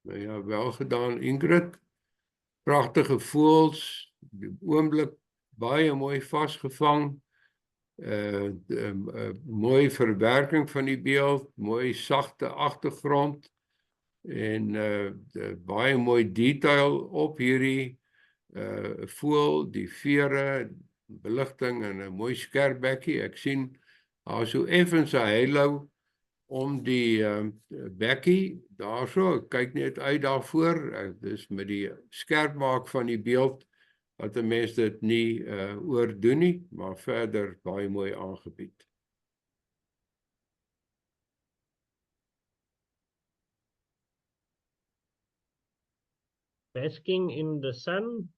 Nou ja, wel gedaan, Ingrid. Pragtige voëls, die oomblik baie mooi vasgevang. Mooi verwerking van die beeld, mooi sagte agtergrond, en baie mooi detail op hierdie voël, die vere, beligting en 'n mooi skerp bekkie. Ek sien daar so effens 'n halo om die bekkie daarso. Ek kyk net uit daarvoor. Dis met die skerp maak van die beeld dat 'n mens dit nie oordoen nie, maar verder baie mooi aangebied. Basking in the sun.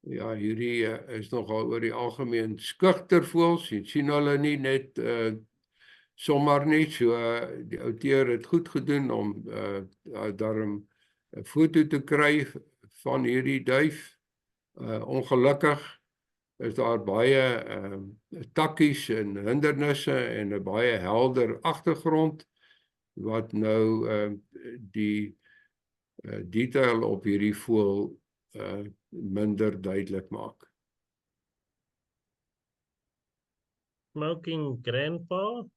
Ja, hierdie is nogal oor die algemeen skugtervoëls. Jy sien hulle nie net sommer nie, so die outeur het goed gedoen om daarom 'n foto te kry van hierdie duif. Ongelukkig is daar baie takkies en hindernisse en 'n baie helder agtergrond wat nou die detail op hierdie voël minder duidelik maak. Smoking grandpa.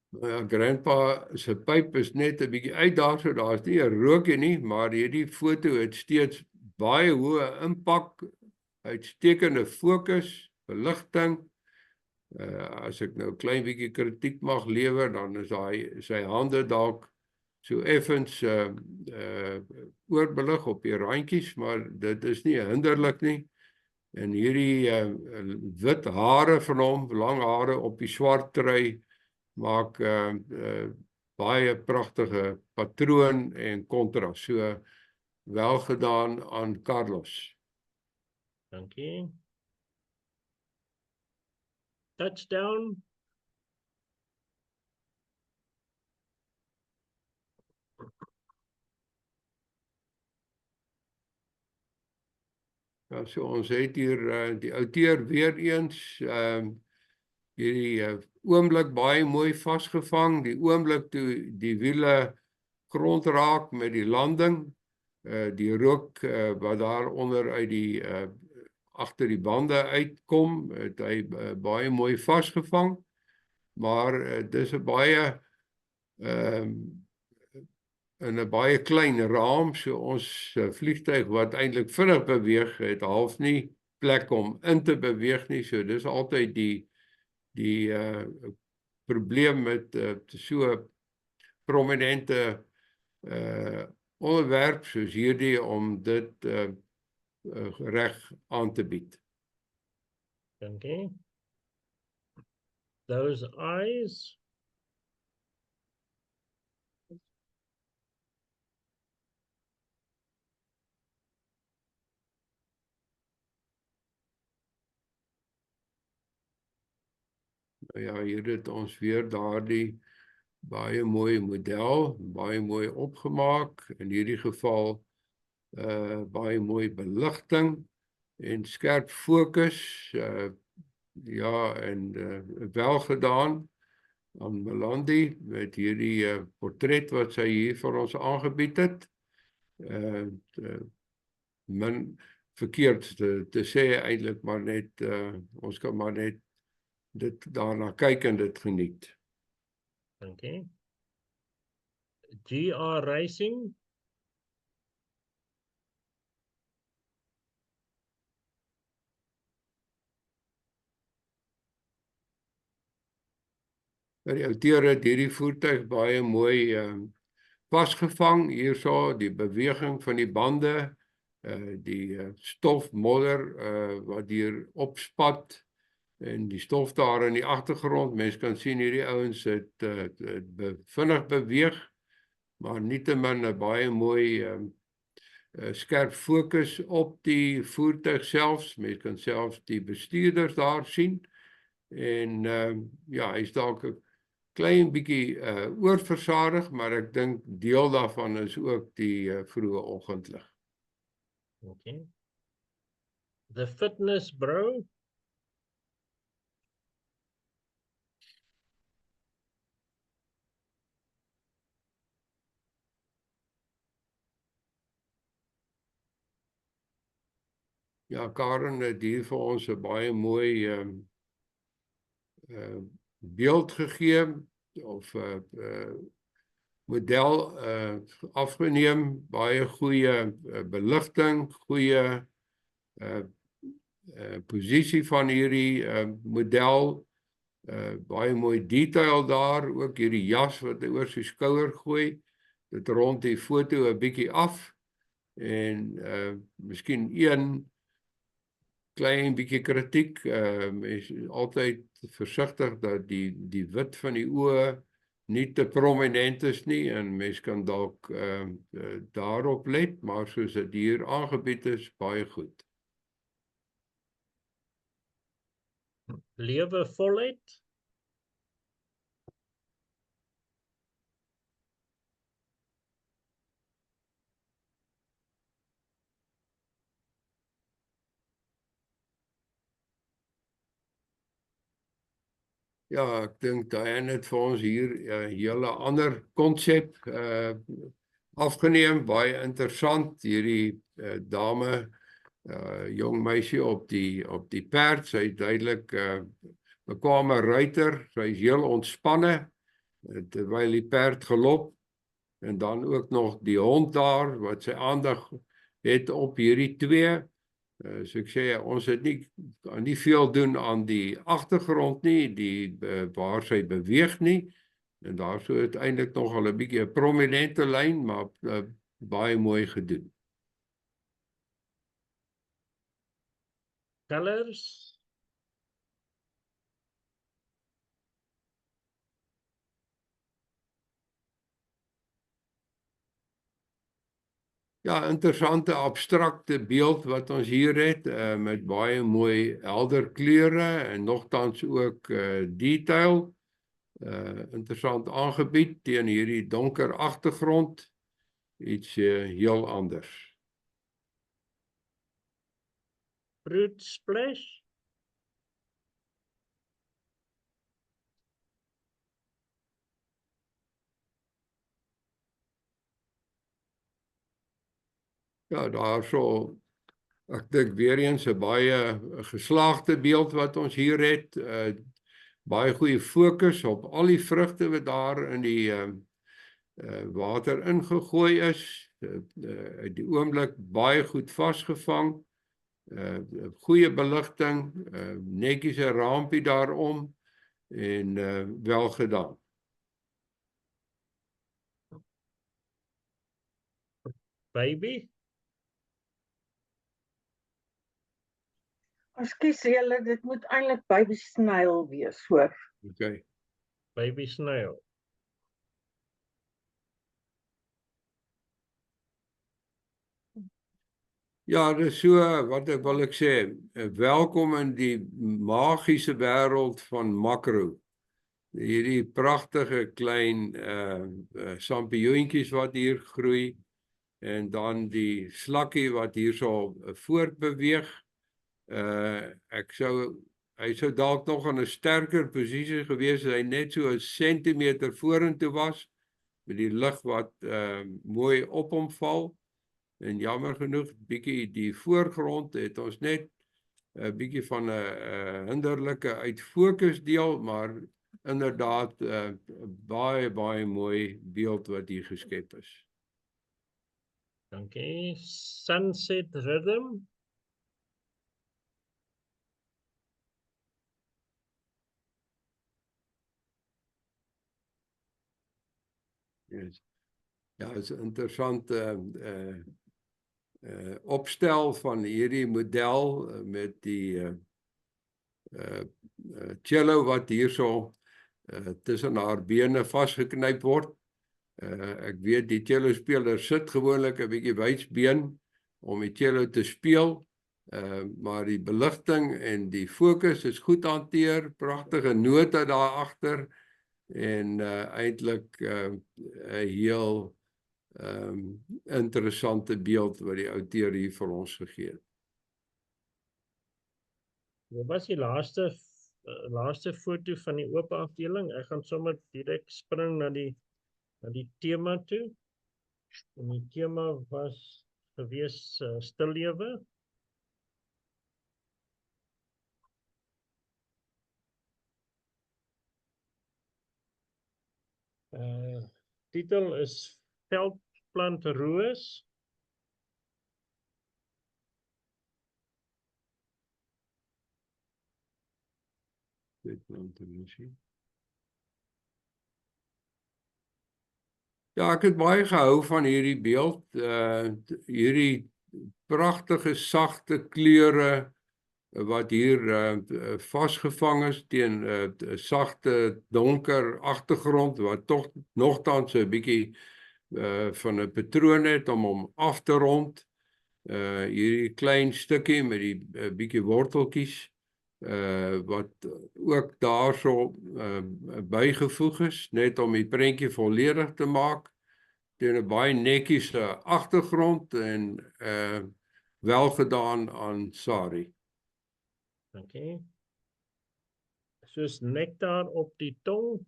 Ja, grandpa se pyp is net 'n bietjie uit daar, so daar's nie 'n rookie nie, maar hierdie foto het steeds baie hoë impak, uitstekende fokus, beligting. As ek nou 'n klein bietjie kritiek mag lewer, dan is sy hande dalk so effens oorbelig op die randjies, maar dit is nie hinderlik nie. En hierdie wit hare van hom, lang hare op die swart trui, maak baie pragtige patroon en kontras. So wel gedaan aan Carlos. Dankie. Touchdown. Ja, so ons het hier die outeur weer eens hierdie oomblik baie mooi vasgevang, die oomblik toe die wiele grond raak met die landing, die rook wat daar onder uit die agter die bande uitkom, het hy baie mooi vasgevang, maar dis 'n baie in 'n baie klein raam, so ons vliegtuig wat eintlik vinnig beweeg, het half nie plek om in te beweeg nie, so dis altyd die probleem met so prominente onderwerp soos hierdie om dit reg aan te bied. Dankie. Those eyes. Ja, hier het ons weer daardie baie mooi model, baie mooi opgemaak, in hierdie geval baie mooi beligting en skerp fokus, ja, en wel gedaan aan Melandi met hierdie portret wat sy hier vir ons aangebied het. Min verkeerd te sê eintlik, maar net ons kan maar net dit daarna kyk en dit geniet. Dankie. GR Racing. Die outeur het hierdie voertuig baie mooi vasgevang, hierso die beweging van die bande, die stofmodder wat hier opspat, en die stof daar in die agtergrond. Mens kan sien hierdie ouens het vinnig beweeg, maar nietemin 'n baie mooi skerp fokus op die voertuig selfs. Mens kan selfs die bestuurders daar sien. En ja, hy's dalk 'n klein bietjie oorversadig, maar ek dink deel daarvan is ook die vroeë oggendlig. Okay. The fitness bro. Ja, Karen het hier vir ons 'n baie mooi beeld gegee, of model afgeneem, baie goeie beligting, goeie posisie van hierdie model, baie mooi detail daar, ook hierdie jas wat hy oor sy skouer gooi, dit rond die foto 'n bietjie af, en miskien een klein bietjie kritiek, is altyd versigtig dat die wit van die oë nie te prominent is nie, en mens kan dalk daarop let, maar soos dit hier aangebied is, baie goed. Lewe voluit. Ja, ek dink Diane het vir ons hier 'n hele ander konsep afgeneem, baie interessant, hierdie dame, jong meisie op die perd, sy is duidelik bekwame ruiter, sy is heel ontspanne, terwyl die perd gelop, en dan ook nog die hond daar, wat sy aandag het op hierdie twee. So ek sê, ons het nie veel doen aan die agtergrond nie, waar sy beweeg nie, en daar so uiteindelik nog al 'n bietjie 'n prominente lyn, maar baie mooi gedoen. Colors. Ja, interessante abstrakte beeld wat ons hier het, met baie mooi helder kleure en nogtans ook detail. Interessant aangebied teen hierdie donker agtergrond, iets heel anders. Fruit splash. Ja, daarso, ek dink weer eens 'n baie geslaagde beeld wat ons hier het, baie goeie fokus op al die vrugte wat daar in die water ingegooi is, uit die oomblik baie goed vasgevang, goeie beligting, netjies 'n raampie daarom, en wel gedaan. Baby. Ekskuus julle, dit moet eintlik baby snail wees, hoor. Okay. Baby snail. Ja, dis so, wat wil ek sê, welkom in die magiese wêreld van makro. Hierdie pragtige klein sampioentjies wat hier groei, en dan die slakkie wat hierso voortbeweeg. Hy sou dalk nog in 'n sterker posisie gewees het, hy net so 'n sentimeter vorentoe was, met die lig wat mooi op hom val. En jammer genoeg, bietjie die voorgrond het ons net 'n bietjie van 'n hinderlike uitfokus deel, maar inderdaad baie mooi beeld wat hier geskep is. Dankie. Sunset rhythm. Yes. Ja, is interessant opstel van hierdie model met die cello wat hierso tussen haar bene vasgeknyp word. Ek weet die cello speler sit gewoonlik 'n bietjie wydsbeen om die cello te speel, maar die beligting en die fokus is goed hanteer, pragtige note daar agter, en eintlik 'n heel interessante beeld wat die outeur hier vir ons gegee het. Dit was die laaste foto van die oop afdeling. Ek gaan sommer direk spring na die tema toe. En die tema was gewees stillewe. titel is Veldplant Roos. Ja, ek het baie gehou van hierdie beeld, hierdie pragtige sagte kleure wat hier vasgevang is teen 'n sagte donker agtergrond wat tog nogtans 'n bietjie van 'n patroon het om hom af te rond. Hierdie klein stukkie met die bietjie worteltjies wat ook daarso bygevoeg is, net om die prentjie volledig te maak, teen 'n baie netjiese agtergrond en welgedaan aan Sari. Okay. Soos nektar op die tong.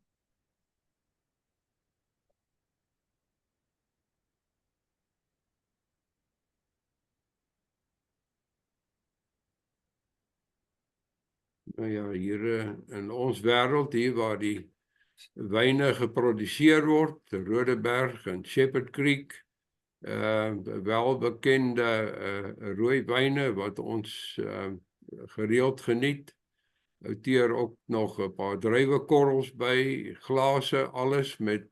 Nou ja, hier in ons wêreld hier waar die wyne geproduseer word, Rodeberg en Shepherd Creek, welbekende rooi wyne wat ons gereeld geniet. Outeer ook nog 'n paar druiwekorrels by, glase, alles met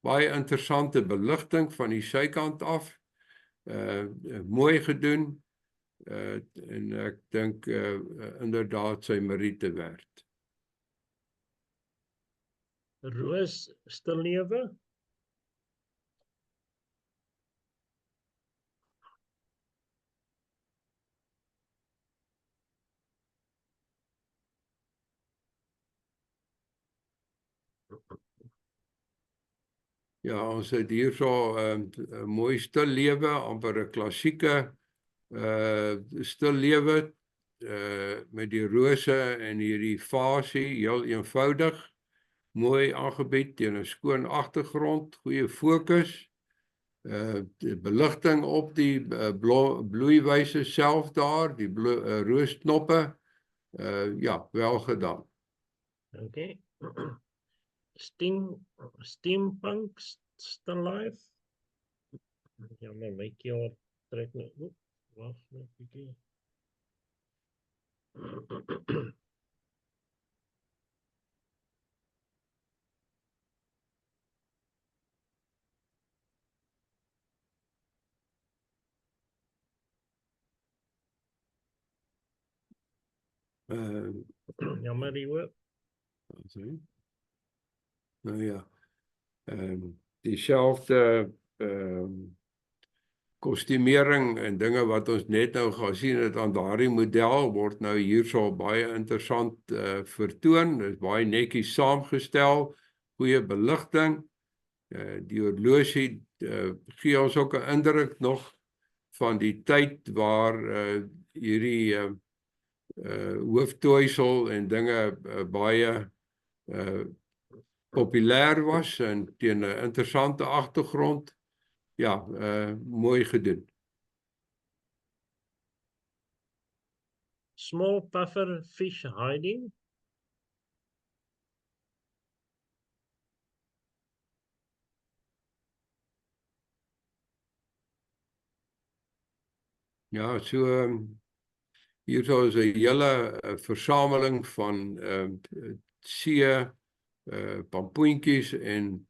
baie interessante beligting van die sykant af. Mooi gedoen. En ek dink inderdaad sy meriete werd. Roos Stillewe. Ja, ons het hierso 'n mooi stillewe, amper 'n klassieke stillewe met die rose en hierdie vasie, heel eenvoudig, mooi aangebied teen 'n skoon agtergrond, goeie fokus, die beligting op die bloeiwyse self daar, die roosknoppe, ja, wel gedaan. Okay. Steampunk Stillewe. Ja, maar my keel trek nou. Wag net 'n bietjie. Jammer hoor. Nou ja, dieselfde kostuumering en dinge wat ons net nou gesien het aan daardie model word nou hierso baie interessant vertoon. Dit is baie netjies saamgestel, goeie beligting. Die horlosie gee ons ook 'n indruk nog van die tyd waar hierdie hooftoisel en dinge baie populêr was en teen 'n interessante agtergrond. Ja, mooi gedoen. Small puffer fish hiding. Ja, so hierso is 'n hele versameling van see pampoentjies en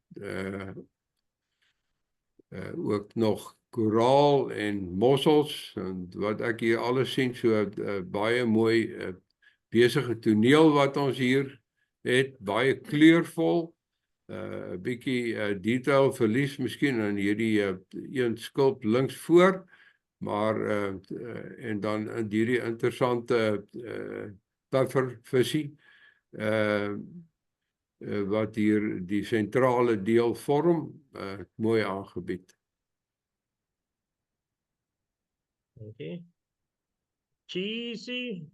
ook nog koraal en mossels, en wat ek hier alles sien, so baie mooi besige toneel wat ons hier het, baie kleurvol, 'n bietjie detail verlies miskien in hierdie een skulp links voor, maar en dan in hierdie interessante puffervisie wat hier die sentrale deel vorm, mooi aangebied. Okay. Cheesy.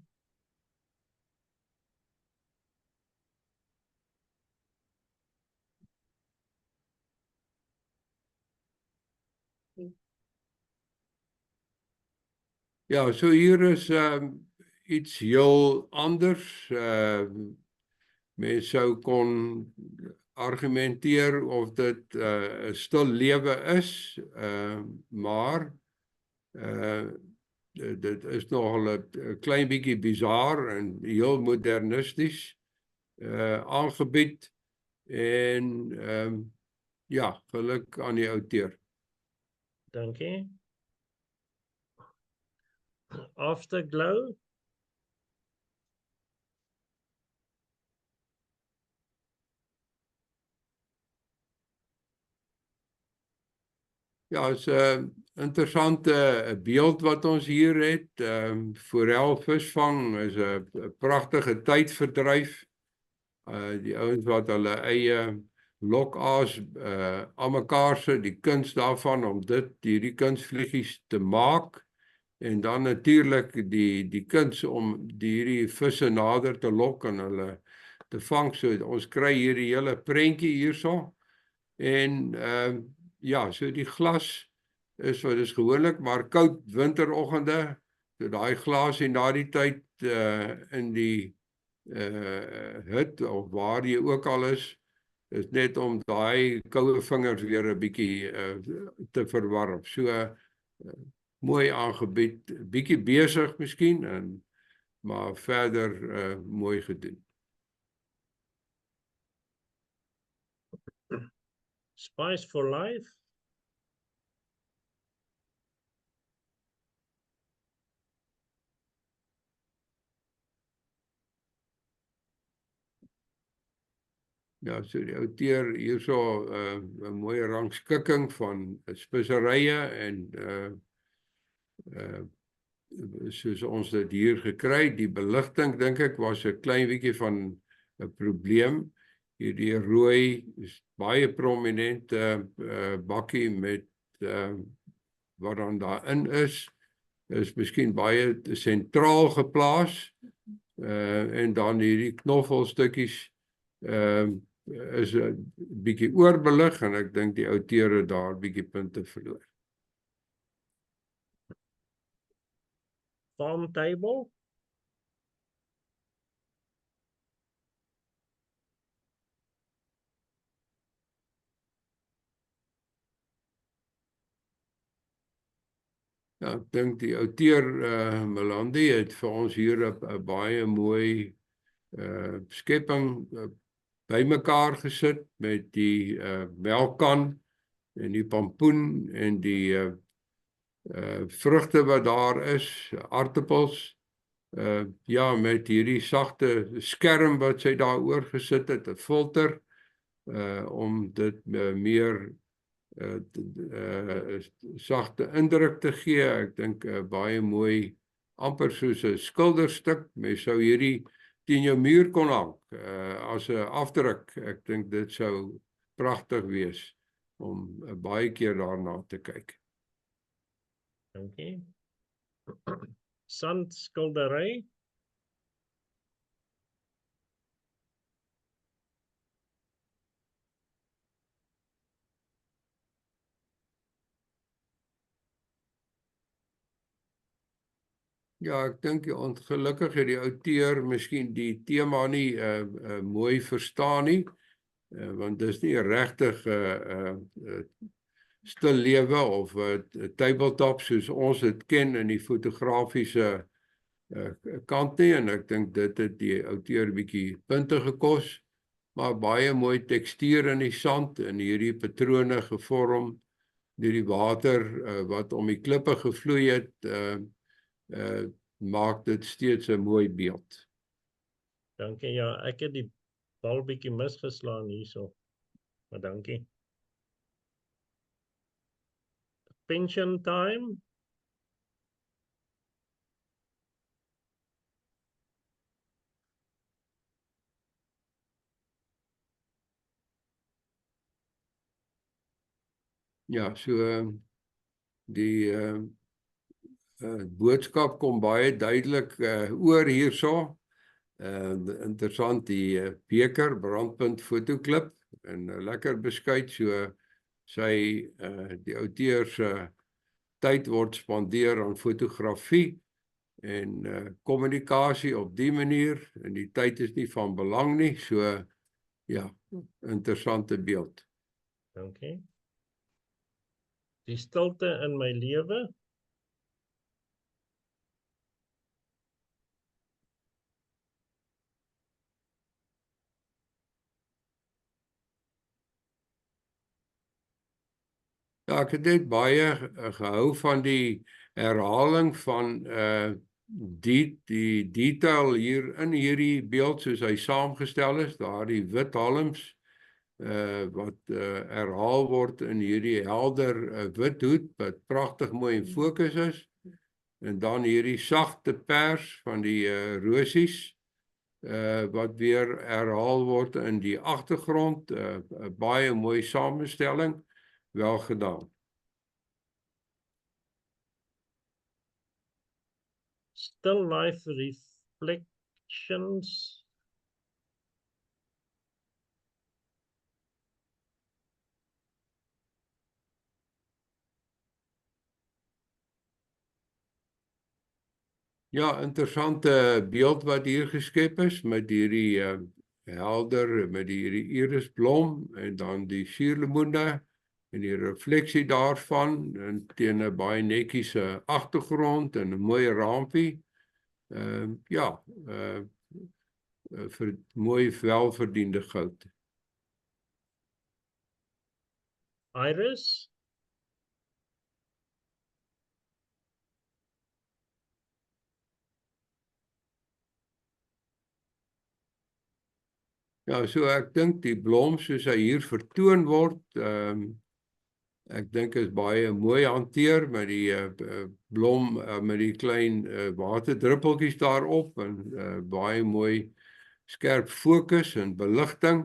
Ja, so hier is iets heel anders. Mens sou kon argumenteer of dit 'n stil lewe is, maar dit is nogal 'n klein bietjie bizar en heel modernisties aangebied en ja, geluk aan die outeur. Dankie. Afterglow. Ja, is 'n interessante beeld wat ons hier het. Forel visvang is 'n pragtige tydverdryf. Die ouens wat hulle eie lokaas aan mekaar sit, die kuns daarvan om hierdie kunsvliegies te maak en dan natuurlik die kuns om hierdie visse nader te lok en hulle te vang. So ons kry hier die hele prentjie hierso en ja, so die glas is wat is gewoonlik maar koud winteroggende, so daai glasie na die tyd in die hut of waar jy ook al is net om daai koue vingers weer 'n bietjie te verwarm. So mooi aangebied, bietjie besig miskien, maar verder mooi gedoen. Spice for Life. Ja, so die outeur hierso 'n mooi rangskikking van speserye en soos ons dit hier gekry, die beligting dink ek was 'n klein bietjie van 'n probleem. Hierdie rooi is baie prominente bakkie met wat dan daarin is miskien baie sentraal geplaas en dan hierdie knoffelstukkies is 'n bietjie oorbelig en ek dink die outeur het daar bietjie punte verloor. Farm table. Ja, ek dink die outeur Melandi het vir ons hier 'n baie mooi skepping bymekaar gesit met die melkkan en die pampoen en die vrugte wat daar is, aartappels, ja, met hierdie sagte skerm wat sy daaroor gesit het, 'n filter, om dit meer sagte indruk te gee. Ek dink baie mooi, amper soos 'n skilderstuk. Mens sou hierdie teen jou muur kon hang, as 'n afdruk. Ek dink dit sou pragtig wees om baie keer daarna te kyk. Dankie. Sandskildery. Ja, ek dink ongelukkig het die outeur miskien die tema nie mooi verstaan nie, want dis nie regtig stil lewe of tabletop soos ons dit ken in die fotografiese kant nie, en ek dink dit het die outeur bietjie punte gekos, maar baie mooi tekstuur in die sand en hierdie patrone gevorm deur die water wat om die klippe gevloei het, maak dit steeds 'n mooi beeld. Dankie, ja, ek het die bal bietjie misgeslaan hierso. Maar dankie. Pension time. Ja, so die boodskap kom baie duidelik oor hierso. Interessant, die beker, brandpunt fotoklip en lekker beskuit, so sy die outeur se tyd word spandeer aan fotografie en kommunikasie op die manier, en die tyd is nie van belang nie, so Ja, interessante beeld. Dankie. Die stilte in my lewe. Ja, ek het net baie gehou van die herhaling van die detail hier in hierdie beeld soos hy saamgestel is, daardie wit halms wat herhaal word in hierdie helder wit hoed wat pragtig mooi in fokus is, en dan hierdie sagte pers van die rosies wat weer herhaal word in die agtergrond, baie mooi samestelling, wel gedaan. Still life reflections. Ja, interessante beeld wat hier geskep is met hierdie helder, met hierdie irisblom en dan die suurlemoene en die refleksie daarvan en teen 'n baie netjiese agtergrond en 'n mooi raampie. Ja, vir mooi welverdiende goud. Iris. Ja, so ek dink die blom soos hy hier vertoon word, ek dink is baie mooi hanteer met die blom met die klein waterdruppeltjies daarop en baie mooi skerp fokus en beligting,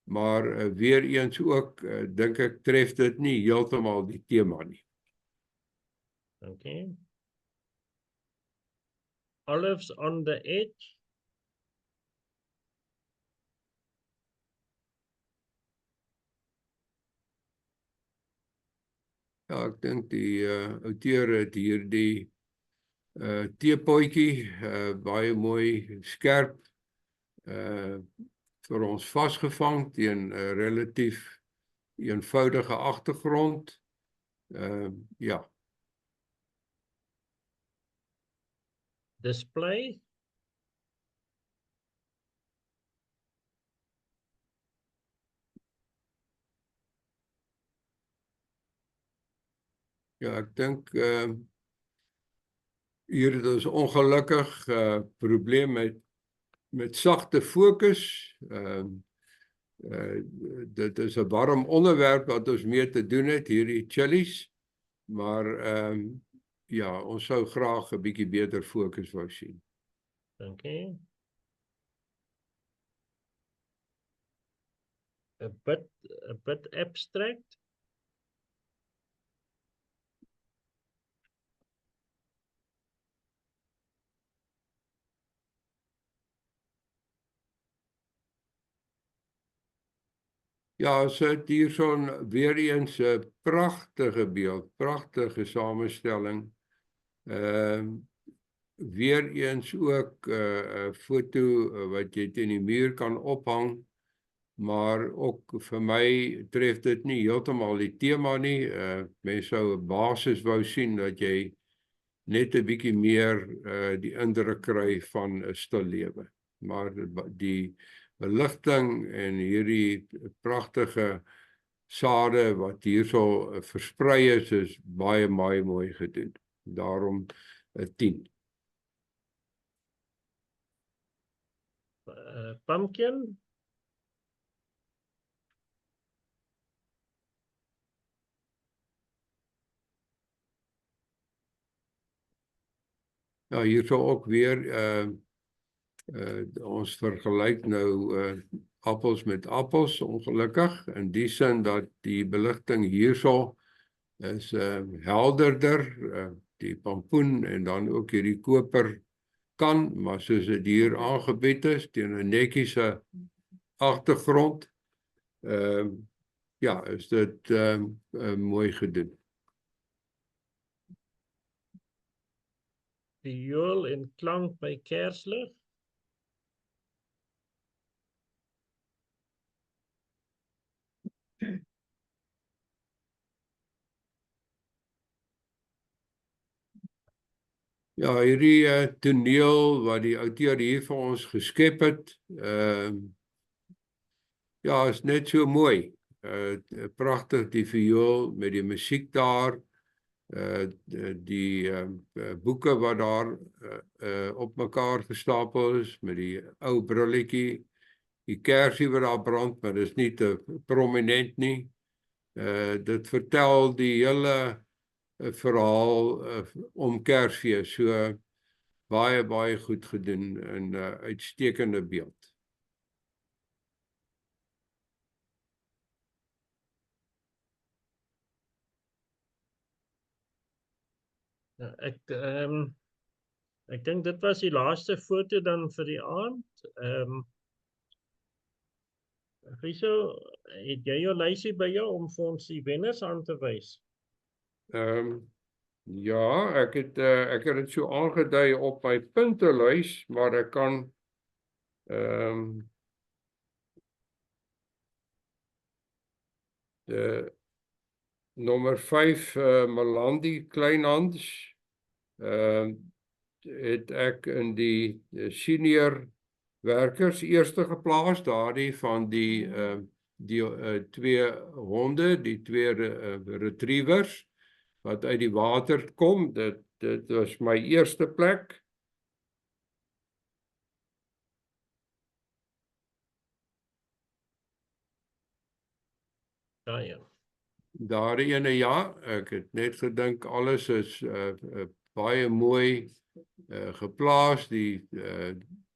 maar weer eens ook dink ek tref dit nie heeltemal die tema nie. Okay. Olives on the edge. Ja, ek dink die outeur het hier die teepotjie baie mooi skerp vir ons vasgevang teen 'n relatief eenvoudige agtergrond. Ja. Display. Ja, ek dink hier het ons ongelukkig probleem met sagte fokus. Dit is 'n warm onderwerp wat ons mee te doen het, hierdie chillies, maar ja, ons sou graag 'n bietjie beter fokus wou sien. Okay. A bit abstract. Ja, so het hier zo'n weer eens 'n pragtige beeld, pragtige samestelling. Weer eens ook 'n foto wat jy teen die muur kan ophang, maar ook vir my tref dit nie heeltemal die tema nie. Mense sou 'n basis wou sien dat jy net 'n bietjie meer die indruk kry van 'n stil lewe. Maar die beligting en hierdie pragtige sade wat hierso versprei is baie mooi gedoen. Daarom 'n 10. Pumpkin. Ja, hierso ook weer ons vergelyk nou appels met appels, ongelukkig, in die sin dat die beligting hierso is helderder, die pampoen en dan ook hierdie koper kan, maar soos dit hier aangebied is teen 'n netjiese agtergrond, ja, is dit mooi gedoen. Viool en klank by Kerslig. Ja, hierdie toneel wat die outeur hier vir ons geskep het, ja, is net so mooi. Pragtig die viool met die musiek daar, die boeke wat daar op mekaar gestapel is, met die ou brilletjie, die kersie wat daar brand, maar dit is nie te prominent nie. Dit vertel die hele verhaal om Kersfees, so baie goed gedoen en uitstekende beeld. Ja, ek dink dit was die laaste foto dan vir die aand. Riso, het jy jou lysie by jou om vir ons die wenners aan te wys? Ja, ek het dit so aangedui op my puntelys, maar ek kan de nommer 5 Malandi Kleinhans het ek in die senior werkers eerste geplaas, daardie van die twee honde, die twee retrievers wat uit die water kom, dit was my eerste plek. Ja. Daardie ene ja, ek het net gedink alles is baie mooi geplaas, die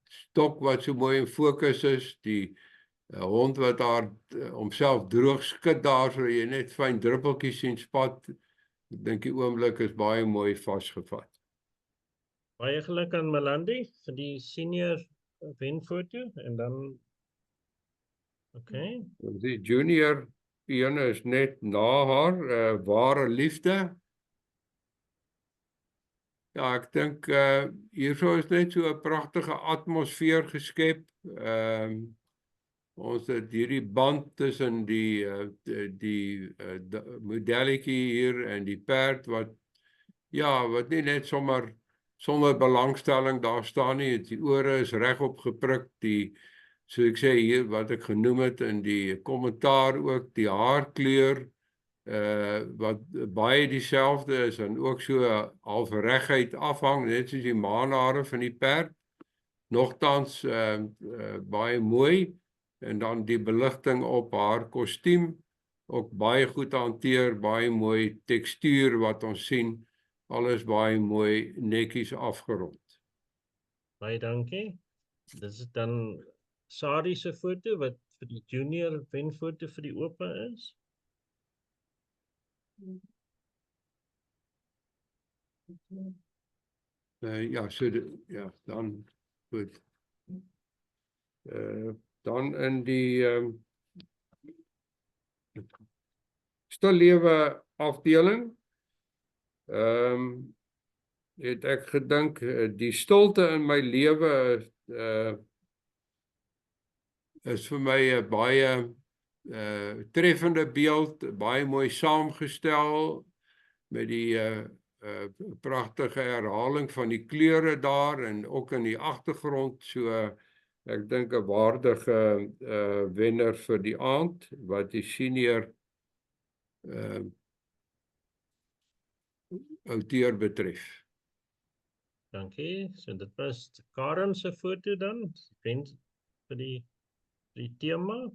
stok wat so mooi in fokus is, die hond wat daar homself droog skud daar, so jy net fyn druppeltjies sien spat. Ek dink die oomblik is baie mooi vasgevat. Baie geluk aan Malandi vir die senior wenfoto en dan Die junior ene is net na haar, ware liefde. Ja, ek dink hierso is net so 'n pragtige atmosfeer geskep. Ons het hierdie band tussen die modelletjie hier en die perd wat nie net sommer sonder belangstelling daar staan nie. Die ore is regop geprik, so ek sê hier wat ek genoem het in die kommentaar ook, die haarkleur wat baie dieselfde is en ook so half reguit afhang, net soos die maanhare van die perd. Nogtans baie mooi. En dan die beligting op haar kostuum, ook baie goed hanteer, baie mooi tekstuur wat ons sien, alles baie mooi netjies afgerond. baie dankie. Dit is dan Sari se foto wat vir die junior wenfoto vir die ope is. Dan goed. Dan in die stillewe afdeling het ek gedink die stilte in my lewe is vir my 'n baie treffende beeld, baie mooi saamgestel met die pragtige herhaling van die kleure daar en ook in die agtergrond, so ek dink 'n waardige wenner vir die aand wat die senior outeur betref. Dankie. So dit was Karen se foto dan, vir die tema.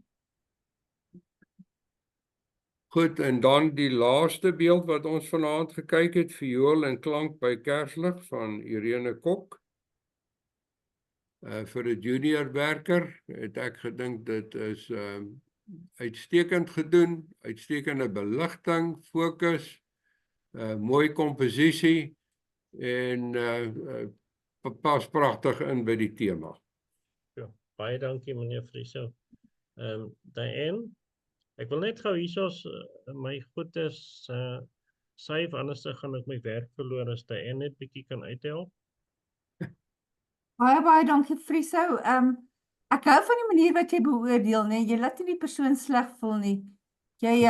Goed, en dan die laaste beeld wat ons vanaand gekyk het, viool en klank by Kerslig van Irene Kok. Vir 'n junior werker het ek gedink dit is uitstekend gedoen, uitstekende beligting, fokus, mooi komposisie en pas pragtig in by die tema. Ja, baie dankie meneer Friso. Diane, ek wil net gou hiersoos my goedes syf, anders gaan ek my werk verloor as Diane net bietjie kan uithelp. Baie dankie Friso. Ek hou van die manier wat jy beoordeel, nee, jy laat nie die persoon sleg voel nie. Jy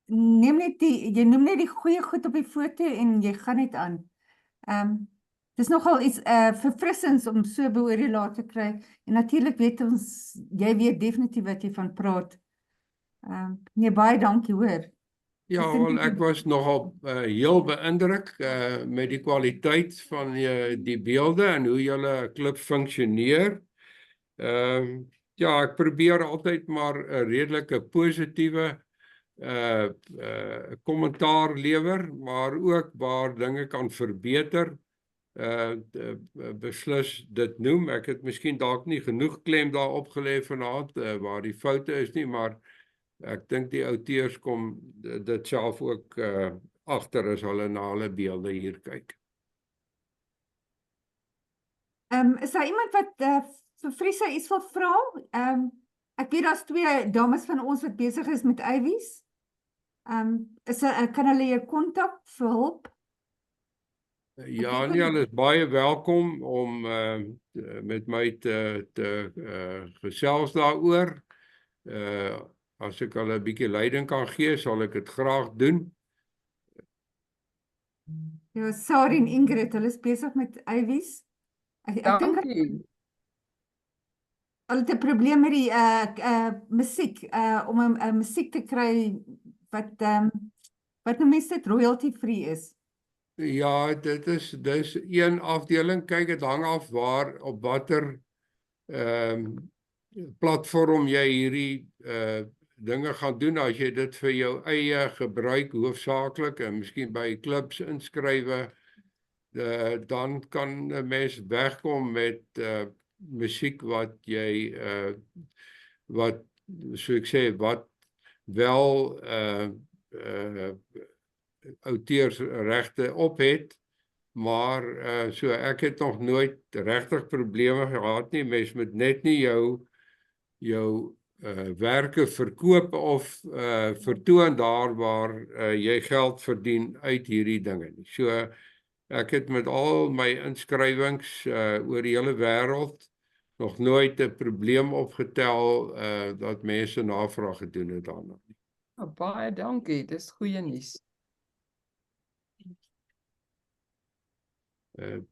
noem net die goeie goed op die foto en jy gaan net aan. Dis nogal iets verfrissends om so beoordelaar te kry. En natuurlik weet ons, jy weet definitief wat jy van praat. Nee, baie dankie hoor. Ja, Ek dink wel, dit ek is- was nogal heel beïndruk met die kwaliteit van die beelde en hoe julle klub funksioneer. Ja, ek probeer altyd maar 'n redelike positiewe kommentaar lewer, maar ook waar dinge kan verbeter, beslis dit noem. Ek het miskien dalk nie genoeg klem daarop gelê vanaand waar die foute is nie, maar ek dink die outeurs kom dit self ook agter as hulle na hulle beelde hier kyk. Is daar iemand wat vir Friesa iets wil vra? Ek weet daar's 2 dames van ons wat besig is met Ivies. Kan hulle jou kontak vir hulp? Ja, nee, hulle is baie welkom om met my te gesels daaroor. As ek hulle 'n bietjie leiding kan gee, sal ek dit graag doen. Ja, Sarah en Ingrid, hulle is besig met Ivies. Ek dink Dankie. hulle het 'n probleem met die musiek, om 'n musiek te kry wat noem mens dit, royalty free is. Ja, dis een afdeling. Kyk, dit hang af op watter platform jy hierdie dinge gaan doen. As jy dit vir jou eie gebruik hoofsaaklik en miskien by klubs inskrywe, dan kan 'n mens wegkom met musiek wat jy wat, so ek sê, wat wel auteursregte op het, maar so ek het nog nooit regtig probleme gehad nie. Mens moet net nie jou werke verkoop of vertoon daar waar jy geld verdien uit hierdie dinge nie. So ek het met al my inskrywings oor die hele wêreld nog nooit 'n probleem opgetel dat mense navraag gedoen het daarna. Baie dankie, dis goeie nuus.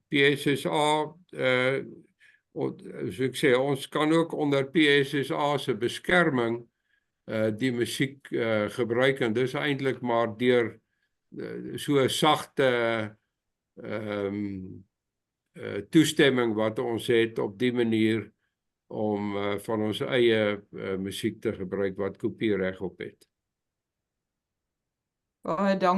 PSSA, so ek sê, ons kan ook onder PSSA se beskerming die musiek gebruik, en dis eintlik maar deur so 'n sagte toestemming wat ons het op die manier om van ons eie musiek te gebruik wat kopiereg op het. Baie dankie.